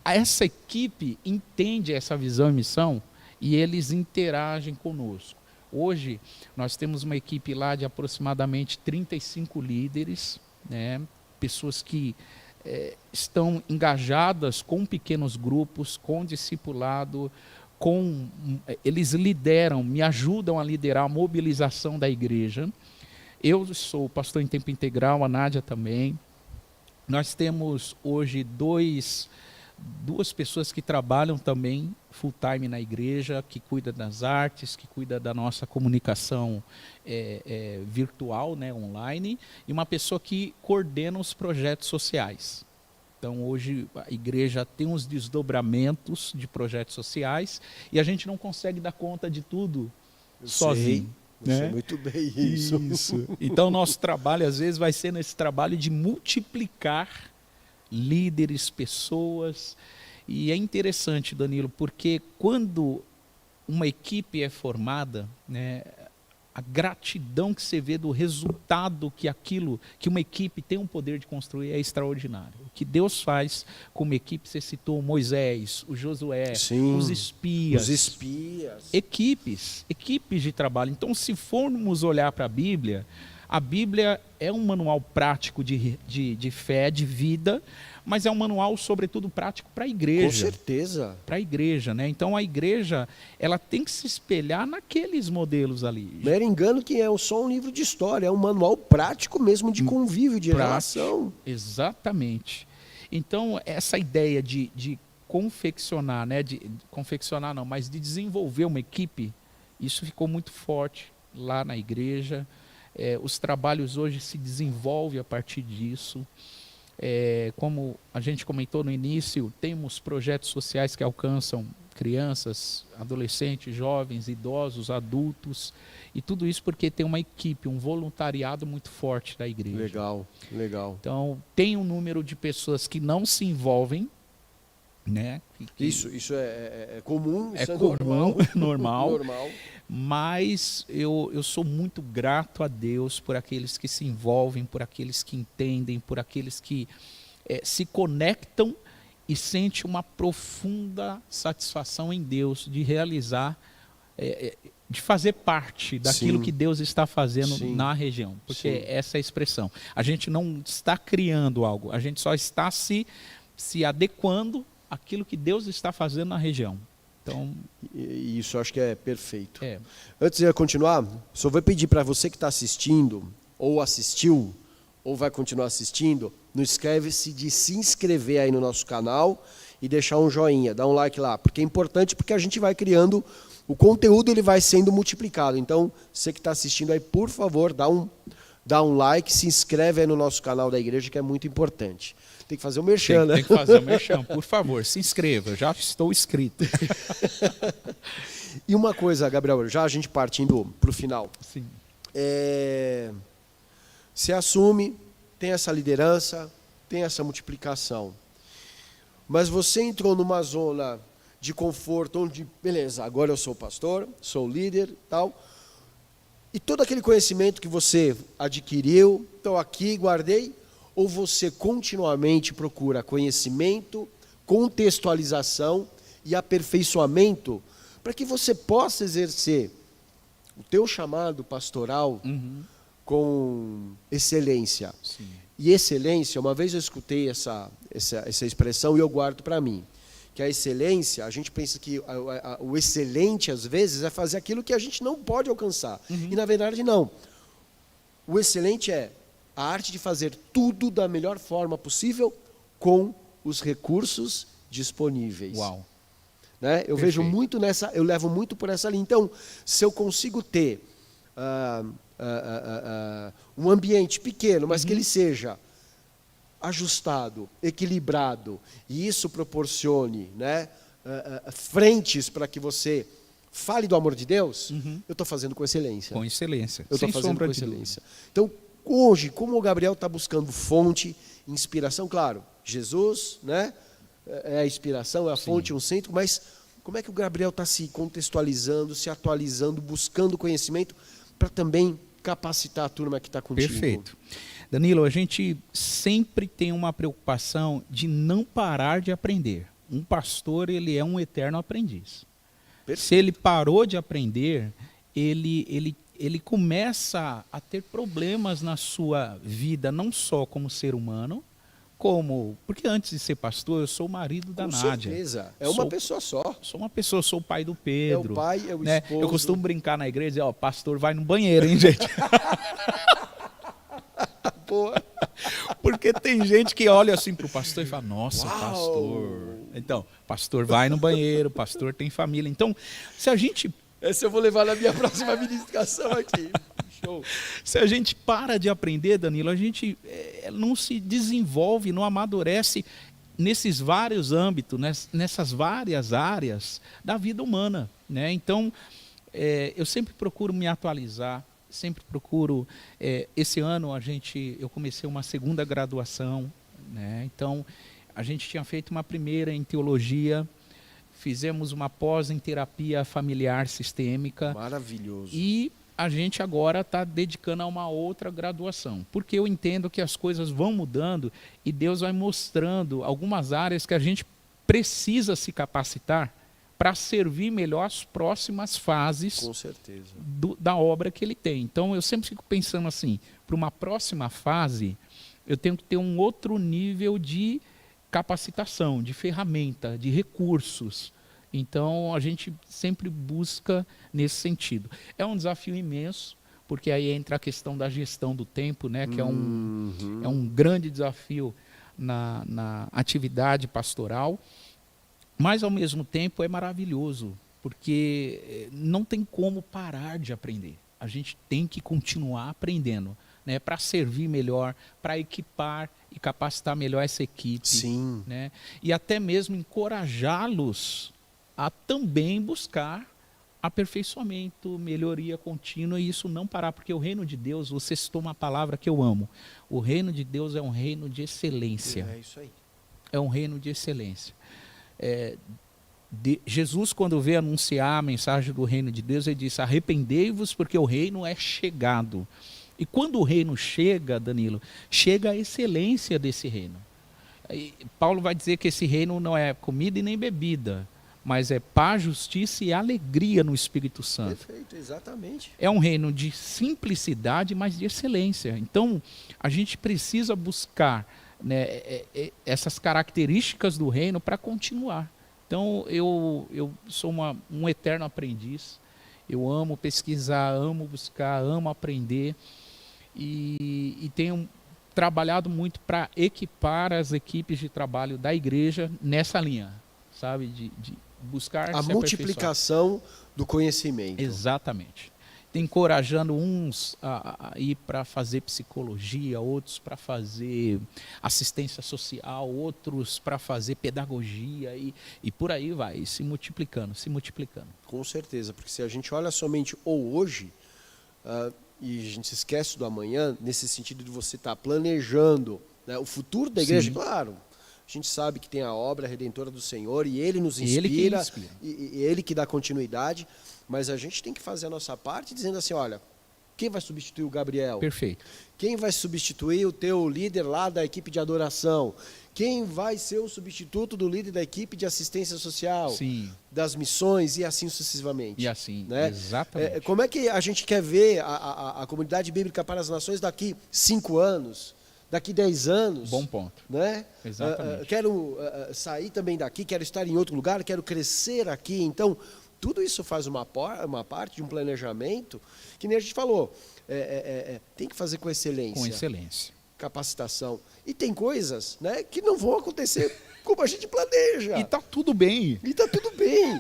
essa equipe entende essa visão e missão e eles interagem conosco. Hoje, nós temos uma equipe lá de aproximadamente 35 líderes, né? Pessoas que estão engajadas com pequenos grupos, com discipulado, eles lideram, me ajudam a liderar a mobilização da igreja. Eu sou pastor em tempo integral, a Nádia também. Nós temos hoje duas pessoas que trabalham também full time na igreja, que cuida das artes, que cuida da nossa comunicação virtual, né, online, e uma pessoa que coordena os projetos sociais. Então hoje a igreja tem uns desdobramentos de projetos sociais e a gente não consegue dar conta de tudo sozinho. Eu sei muito bem isso. Então nosso trabalho às vezes vai ser nesse trabalho de multiplicar líderes, pessoas. E é interessante, Danilo, porque quando uma equipe é formada, né, a gratidão que você vê do resultado que uma equipe tem o poder de construir é extraordinário. O que Deus faz com uma equipe, você citou Moisés, o Josué, sim, os espias. Equipes de trabalho. Então, se formos olhar para a Bíblia é um manual prático de fé, de vida, mas é um manual, sobretudo, prático para a igreja. Com certeza. Para a igreja, né? Então, a igreja, ela tem que se espelhar naqueles modelos ali. Não era engano que é só um livro de história, é um manual prático mesmo de convívio, de relação. Exatamente. Então, essa ideia de confeccionar, né? Mas de desenvolver uma equipe, isso ficou muito forte lá na igreja. Os trabalhos hoje se desenvolvem a partir disso. Como a gente comentou no início, temos projetos sociais que alcançam crianças, adolescentes, jovens, idosos, adultos, e tudo isso porque tem uma equipe, um voluntariado muito forte da igreja. Legal, legal. Então, tem um número de pessoas que não se envolvem, né? Isso é comum, isso é comum, normal. normal. Mas eu sou muito grato a Deus por aqueles que se envolvem, por aqueles que entendem, por aqueles que se conectam e sentem uma profunda satisfação em Deus de realizar, de fazer parte daquilo que Deus está fazendo na região. Porque essa é a expressão. A gente não está criando algo, a gente só está se adequando àquilo que Deus está fazendo na região. Então, isso eu acho que é perfeito. Antes de continuar, só vou pedir para você que está assistindo, ou assistiu, ou vai continuar assistindo, não esquece de se inscrever aí no nosso canal e deixar um joinha, dar um like lá, porque é importante, porque a gente vai criando, o conteúdo ele vai sendo multiplicado. Então, você que está assistindo aí, por favor, dá um like, se inscreve aí no nosso canal da igreja, que é muito importante. Tem que fazer o merchan, né? Tem que fazer o merchan, por favor, se inscreva, já estou inscrito. E uma coisa, Gabriel, já a gente partindo para o final. Sim. Você assume, tem essa liderança, tem essa multiplicação. Mas você entrou numa zona de conforto, onde, beleza, agora eu sou pastor, sou líder, tal. E todo aquele conhecimento que você adquiriu, estou aqui, guardei, ou você continuamente procura conhecimento, contextualização e aperfeiçoamento para que você possa exercer o teu chamado pastoral com excelência. Sim. E excelência, uma vez eu escutei essa expressão e eu guardo para mim, que a excelência, a gente pensa que o excelente às vezes é fazer aquilo que a gente não pode alcançar. E na verdade não. O excelente é a arte de fazer tudo da melhor forma possível com os recursos disponíveis. Uau. Né? Eu vejo muito nessa, eu levo muito por essa linha. Então, se eu consigo ter um ambiente pequeno, mas que ele seja ajustado, equilibrado, e isso proporcione, né, frentes para que você fale do amor de Deus, eu estou fazendo com excelência. Com excelência. Eu estou fazendo com excelência. Então, hoje, como o Gabriel está buscando fonte, inspiração, claro, Jesus, né, é a inspiração, é a fonte, um centro, mas como é que o Gabriel está se contextualizando, se atualizando, buscando conhecimento para também capacitar a turma que está contigo? Perfeito. Danilo, a gente sempre tem uma preocupação de não parar de aprender. Um pastor, ele é um eterno aprendiz. Perfeito. Se ele parou de aprender, ele começa a ter problemas na sua vida, não só como ser humano, porque antes de ser pastor, eu sou o marido da Nádia. Com certeza, uma pessoa só. Sou uma pessoa, sou o pai do Pedro. É o pai, é o né? esposo. Eu costumo brincar na igreja e dizer, pastor vai no banheiro, hein, gente? Porra. Porque tem gente que olha assim pro pastor e fala, nossa, pastor. Então, pastor vai no banheiro, pastor tem família. Então, se a gente... Essa eu vou levar na minha próxima ministração aqui. Show. Se a gente para de aprender, Danilo, a gente não se desenvolve, não amadurece nesses vários âmbitos, nessas várias áreas da vida humana, né? Então, eu sempre procuro me atualizar, sempre procuro... esse ano eu comecei uma segunda graduação, né? Então, a gente tinha feito uma primeira em teologia, fizemos uma pós em terapia familiar sistêmica. Maravilhoso. E a gente agora está dedicando a uma outra graduação, porque eu entendo que as coisas vão mudando e Deus vai mostrando algumas áreas que a gente precisa se capacitar para servir melhor as próximas fases. Com certeza. Da obra que ele tem. Então, eu sempre fico pensando assim, para uma próxima fase, eu tenho que ter um outro nível de capacitação, de ferramenta, de recursos. Então, a gente sempre busca nesse sentido. É um desafio imenso, porque aí entra a questão da gestão do tempo, né, que é um grande desafio na atividade pastoral, mas, ao mesmo tempo, é maravilhoso, porque não tem como parar de aprender. a gente tem que continuar aprendendo, né, para servir melhor, para equipar e capacitar melhor essa equipe. Sim. Né, e até mesmo encorajá-los a também buscar aperfeiçoamento, melhoria contínua, e isso não parar, porque o reino de Deus, você citou uma palavra que eu amo, o reino de Deus é um reino de excelência. É isso aí. É um reino de excelência. Jesus, quando veio anunciar a mensagem do reino de Deus, ele disse: arrependei-vos porque o reino é chegado. E quando o reino chega, Danilo, chega a excelência desse reino. E Paulo vai dizer que esse reino não é comida e nem bebida, mas é paz, justiça e alegria no Espírito Santo. Perfeito, exatamente. É um reino de simplicidade, mas de excelência. Então, a gente precisa buscar, né, essas características do reino para continuar. Então, eu sou um eterno aprendiz. Eu amo pesquisar, amo buscar, amo aprender. E tenho trabalhado muito para equipar as equipes de trabalho da igreja nessa linha, sabe? De buscar a multiplicação do conhecimento. Exatamente. Encorajando uns a ir para fazer psicologia, outros para fazer assistência social, outros para fazer pedagogia e por aí vai, se multiplicando, se multiplicando. Com certeza, porque se a gente olha somente o hoje, e a gente se esquece do amanhã, nesse sentido de você estar planejando, né, o futuro da igreja, claro. A gente sabe que tem a obra redentora do Senhor e Ele nos inspira, e Ele que dá continuidade, mas a gente tem que fazer a nossa parte dizendo assim, olha, quem vai substituir o Gabriel? Perfeito. Quem vai substituir o teu líder lá da equipe de adoração? Quem vai ser o substituto do líder da equipe de assistência social? Sim. Das missões e assim sucessivamente. E assim, né? Exatamente. Como é que a gente quer ver a comunidade bíblica para as nações daqui 5 anos? Daqui 10 anos. Bom ponto. Né? Exatamente. Quero sair também daqui, quero estar em outro lugar, quero crescer aqui. Então, tudo isso faz uma parte de um planejamento que nem a gente falou. Tem que fazer com excelência. Com excelência. Capacitação. E tem coisas, né, que não vão acontecer como a gente planeja. E está tudo bem. E está tudo bem.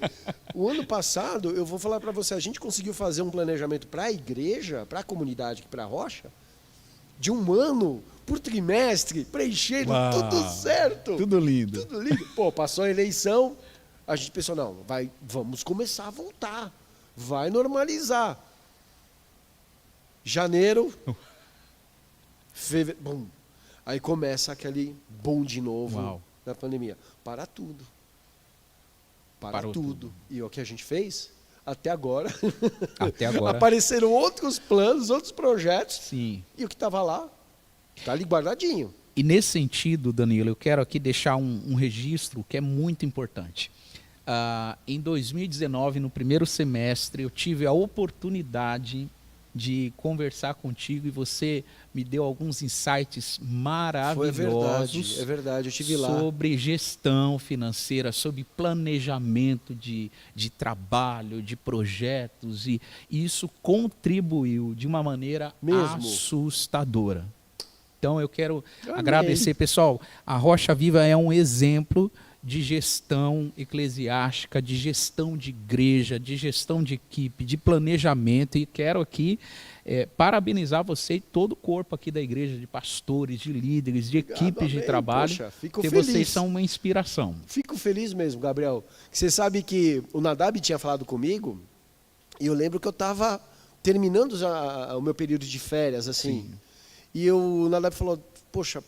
O ano passado, eu vou falar para você, a gente conseguiu fazer um planejamento para a igreja, para a comunidade aqui para a Rocha, de 1 ano por trimestre, preenchendo. Uau, tudo certo. Tudo lindo. Tudo lindo. Pô, passou a eleição, a gente pensou, não, vamos começar a voltar. Vai normalizar. Janeiro, fevereiro, bum. Aí começa aquele boom de novo. Uau. Da pandemia. Para tudo. Parou tudo. E o que a gente fez? Até agora. Até agora. Apareceram outros planos, outros projetos. Sim. E o que estava lá, está ali guardadinho. E nesse sentido, Danilo, eu quero aqui deixar um registro que é muito importante. Em 2019, no primeiro semestre, eu tive a oportunidade de conversar contigo e você me deu alguns insights maravilhosos. É verdade, eu estive lá. Sobre gestão financeira, sobre planejamento de trabalho, de projetos, e isso contribuiu de uma maneira assustadora. Então eu quero agradecer, pessoal. A Rocha Viva é um exemplo de gestão eclesiástica, de gestão de igreja, de gestão de equipe, de planejamento, e quero aqui parabenizar você e todo o corpo aqui da igreja, de pastores, de líderes, de equipes de trabalho, porque vocês são uma inspiração. Fico feliz mesmo, Gabriel. Você sabe que o Nadab tinha falado comigo, e eu lembro que eu estava terminando já o meu período de férias, assim, sim. E o Nadab falou, poxa,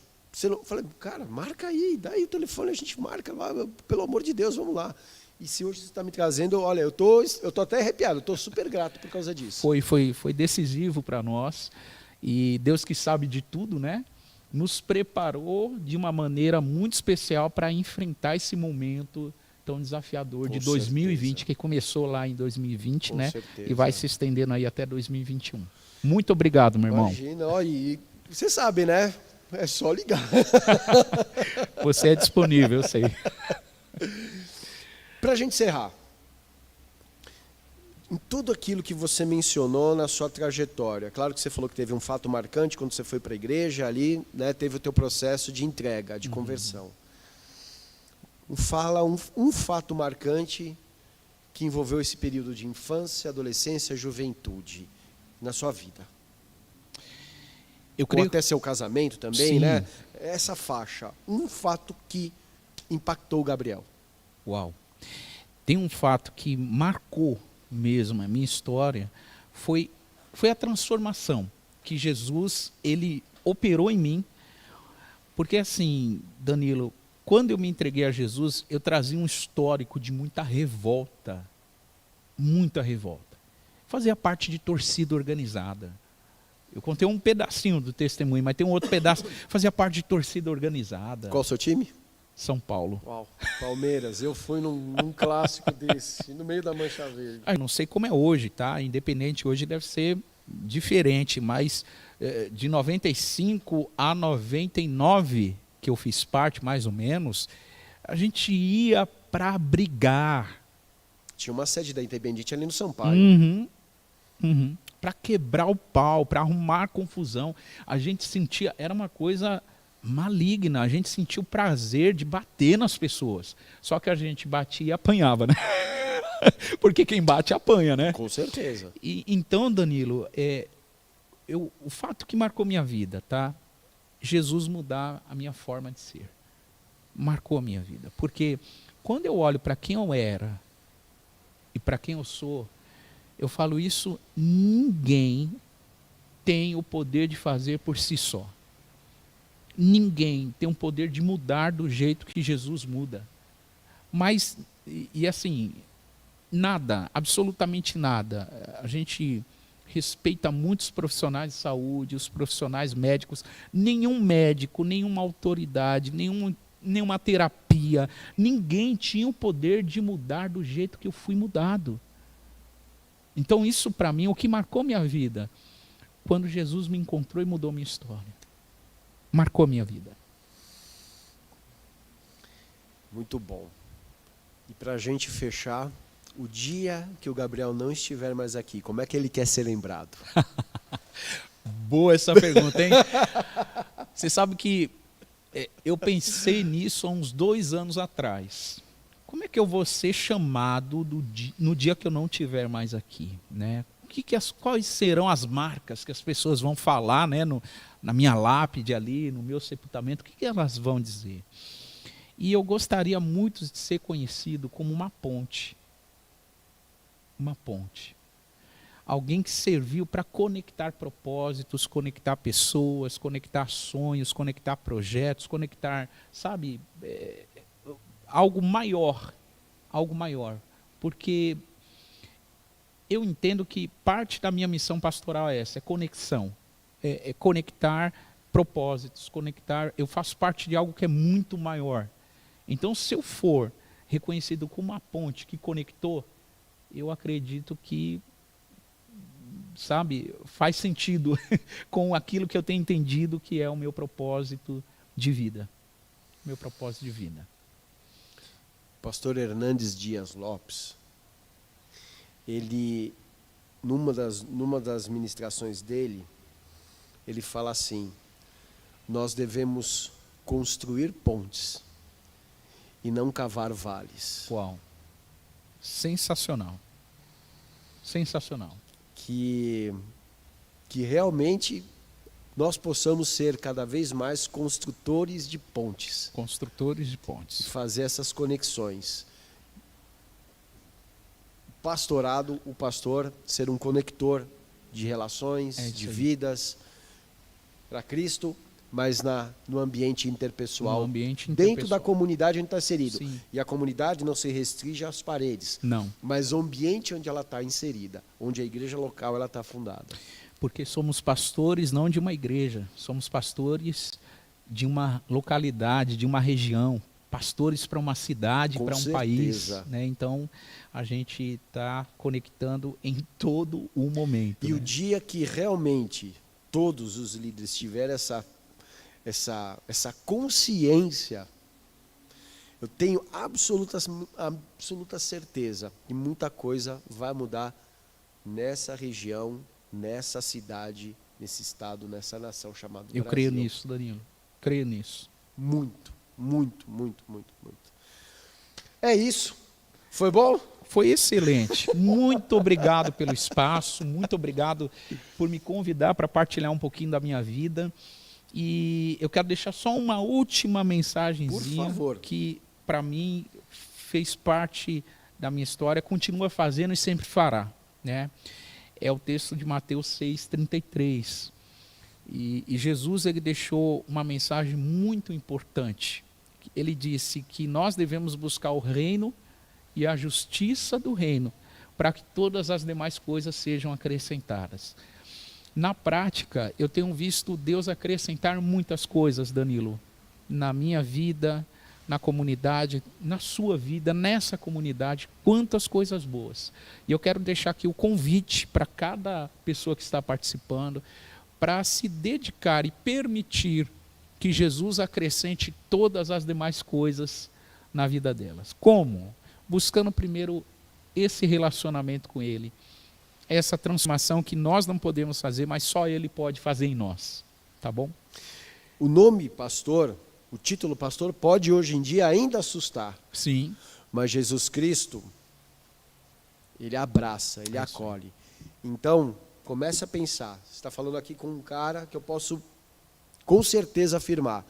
eu falei, cara, marca aí, dá aí o telefone, a gente marca lá, pelo amor de Deus, vamos lá. E se hoje você está me trazendo, olha, eu tô até arrepiado, estou super grato por causa disso. Foi decisivo para nós, e Deus que sabe de tudo, né, nos preparou de uma maneira muito especial para enfrentar esse momento tão desafiador de 2020, que começou lá em 2020, né, e vai se estendendo aí até 2021. Muito obrigado, meu irmão. Imagina, ó, e você sabe, né? É só ligar. Você é disponível, eu sei. Para a gente encerrar, em tudo aquilo que você mencionou na sua trajetória, claro que você falou que teve um fato marcante quando você foi para a igreja, ali, né, teve o teu processo de entrega, de conversão. Fala um fato marcante que envolveu esse período de infância, adolescência, juventude. na sua vida? Eu Ou creio até seu casamento também, Sim. né? Essa faixa, um fato que impactou o Gabriel. Uau. Tem um fato que marcou mesmo a minha história, foi a transformação que Jesus, ele operou em mim. Porque assim, Danilo, quando eu me entreguei a Jesus, eu trazia um histórico de muita revolta. Muita revolta. Fazia parte de torcida organizada. Eu contei um pedacinho do testemunho, mas tem um outro pedaço. Fazia parte de torcida organizada. Qual o seu time? São Paulo. Uau, Palmeiras. Eu fui num clássico desse, no meio da Mancha Verde. Ah, eu não sei como é hoje, tá? Independente hoje deve ser diferente, mas de 95 a 99, que eu fiz parte, mais ou menos, a gente ia para brigar. Tinha uma sede da Independente ali no Sampaio. Para quebrar o pau, para arrumar confusão. A gente sentia, era uma coisa maligna, a gente sentia o prazer de bater nas pessoas. Só que a gente batia e apanhava, né? Porque quem bate apanha, né? Com certeza. E, então, Danilo, o fato que marcou minha vida, tá? Jesus mudar a minha forma de ser. Marcou a minha vida. Porque quando eu olho para quem eu era e para quem eu sou, eu falo isso, ninguém tem o poder de fazer por si só. Ninguém tem o poder de mudar do jeito que Jesus muda. Mas, e assim, nada, absolutamente nada. A gente respeita muitos profissionais de saúde, os profissionais médicos. Nenhum médico, nenhuma autoridade, nenhuma terapia, ninguém tinha o poder de mudar do jeito que eu fui mudado. Então isso para mim, o que marcou minha vida, quando Jesus me encontrou e mudou minha história. Marcou minha vida. Muito bom. E para a gente fechar, o dia que o Gabriel não estiver mais aqui, como é que ele quer ser lembrado? Boa essa pergunta, hein? Você sabe que eu pensei nisso há uns 2 anos atrás. Como é que eu vou ser chamado no dia que eu não estiver mais aqui, né? Quais serão as marcas que as pessoas vão falar, né, na minha lápide ali, no meu sepultamento? O que elas vão dizer? E eu gostaria muito de ser conhecido como uma ponte. Uma ponte. Alguém que serviu para conectar propósitos, conectar pessoas, conectar sonhos, conectar projetos, conectar, sabe, algo maior. Algo maior. Porque eu entendo que parte da minha missão pastoral é essa, é conexão. É conectar propósitos, conectar. Eu faço parte de algo que é muito maior. Então, se eu for reconhecido como uma ponte que conectou, eu acredito que, sabe, faz sentido com aquilo que eu tenho entendido que é o meu propósito de vida. Meu propósito de vida. Pastor Hernandes Dias Lopes, ele, numa das ministrações dele, ele fala assim: nós devemos construir pontes e não cavar vales. Uau. Sensacional. Sensacional. Que realmente nós possamos ser cada vez mais construtores de pontes. Construtores de E pontes. fazer essas conexões. Pastorado, o pastor ser um conector de relações, de vidas para Cristo, mas no ambiente interpessoal. No ambiente Dentro interpessoal. da comunidade onde está inserido. Sim. E a comunidade não se restringe às paredes, Não, mas o ambiente onde ela está inserida, onde a igreja local ela está fundada. porque somos pastores não de uma igreja, somos pastores de uma localidade, de uma região, pastores para uma cidade, Com para um certeza. país, né? Então a gente está conectando em todo o momento. E né? o dia que realmente todos os líderes tiverem essa consciência, eu tenho absoluta certeza que muita coisa vai mudar nessa região, nessa cidade, nesse estado, nessa nação chamada Brasil. Eu creio nisso, Danilo. Creio nisso. Muito, muito, muito, muito, muito. É isso. Foi bom? Foi excelente. Muito obrigado pelo espaço, muito obrigado por me convidar para partilhar um pouquinho da minha vida. E eu quero deixar só uma última mensagenzinha Por favor. que, para mim, fez parte da minha história, continua fazendo e sempre fará, né? É o texto de Mateus 6,33. E Jesus, ele deixou uma mensagem muito importante. Ele disse que nós devemos buscar o reino e a justiça do reino, para que todas as demais coisas sejam acrescentadas. Na prática, eu tenho visto Deus acrescentar muitas coisas, Danilo, na minha vida, na comunidade, na sua vida, nessa comunidade, quantas coisas boas. E eu quero deixar aqui o convite para cada pessoa que está participando, para se dedicar e permitir que Jesus acrescente todas as demais coisas na vida delas. Como? Buscando primeiro esse relacionamento com Ele, essa transformação que nós não podemos fazer, mas só Ele pode fazer em nós. Tá bom? O nome pastor, o título pastor, pode hoje em dia ainda assustar. Sim. Mas Jesus Cristo, Ele abraça, Ele acolhe. Então, comece a pensar. Você está falando aqui com um cara que eu posso com certeza afirmar.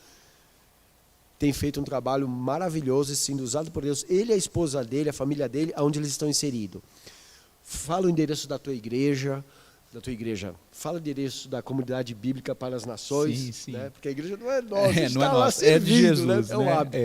Tem feito um trabalho maravilhoso e sendo usado por Deus. Ele, a esposa dele, a família dele, aonde eles estão inseridos. Fala o endereço da tua igreja. Fala o endereço da comunidade bíblica para as nações. Sim, sim. Né? Porque a igreja não é nossa, não está é lá nossa, servindo, é de Jesus, né? né? É um hábito.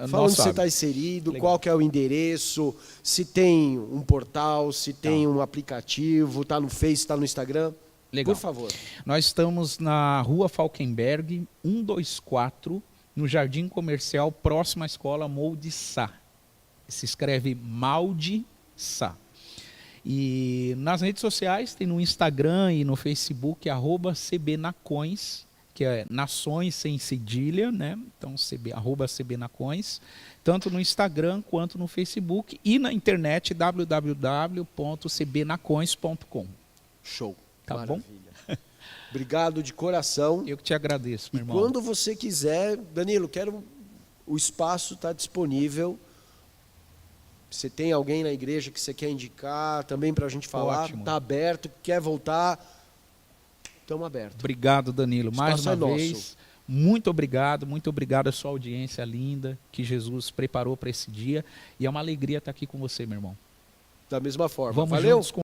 Fala onde você está inserido, Legal. qual que é o endereço, se tem um portal, se tem um aplicativo, está no Face, está no Instagram. Legal. Por favor. Nós estamos na Rua Falkenberg, 124, no Jardim Comercial, próximo à escola Molde Sá. Se escreve Malde Sá. E nas redes sociais, tem no Instagram e no Facebook, @cbnacões, que é Nações sem cedilha, né? Então, @cbnacões, tanto no Instagram quanto no Facebook, e na internet, www.cbnacões.com. Show. Tá Maravilha. Obrigado de coração. Eu que te agradeço, meu E irmão. quando você quiser, Danilo, o espaço está disponível. Você tem alguém na igreja que você quer indicar também para a gente falar? Ótimo. Está aberto, quer voltar? Estamos abertos. Obrigado, Danilo. Mais espaço uma é vez, nosso. muito obrigado à sua audiência linda que Jesus preparou para esse dia. E é uma alegria estar aqui com você, meu irmão. Da mesma forma. Vamos Valeu? juntos com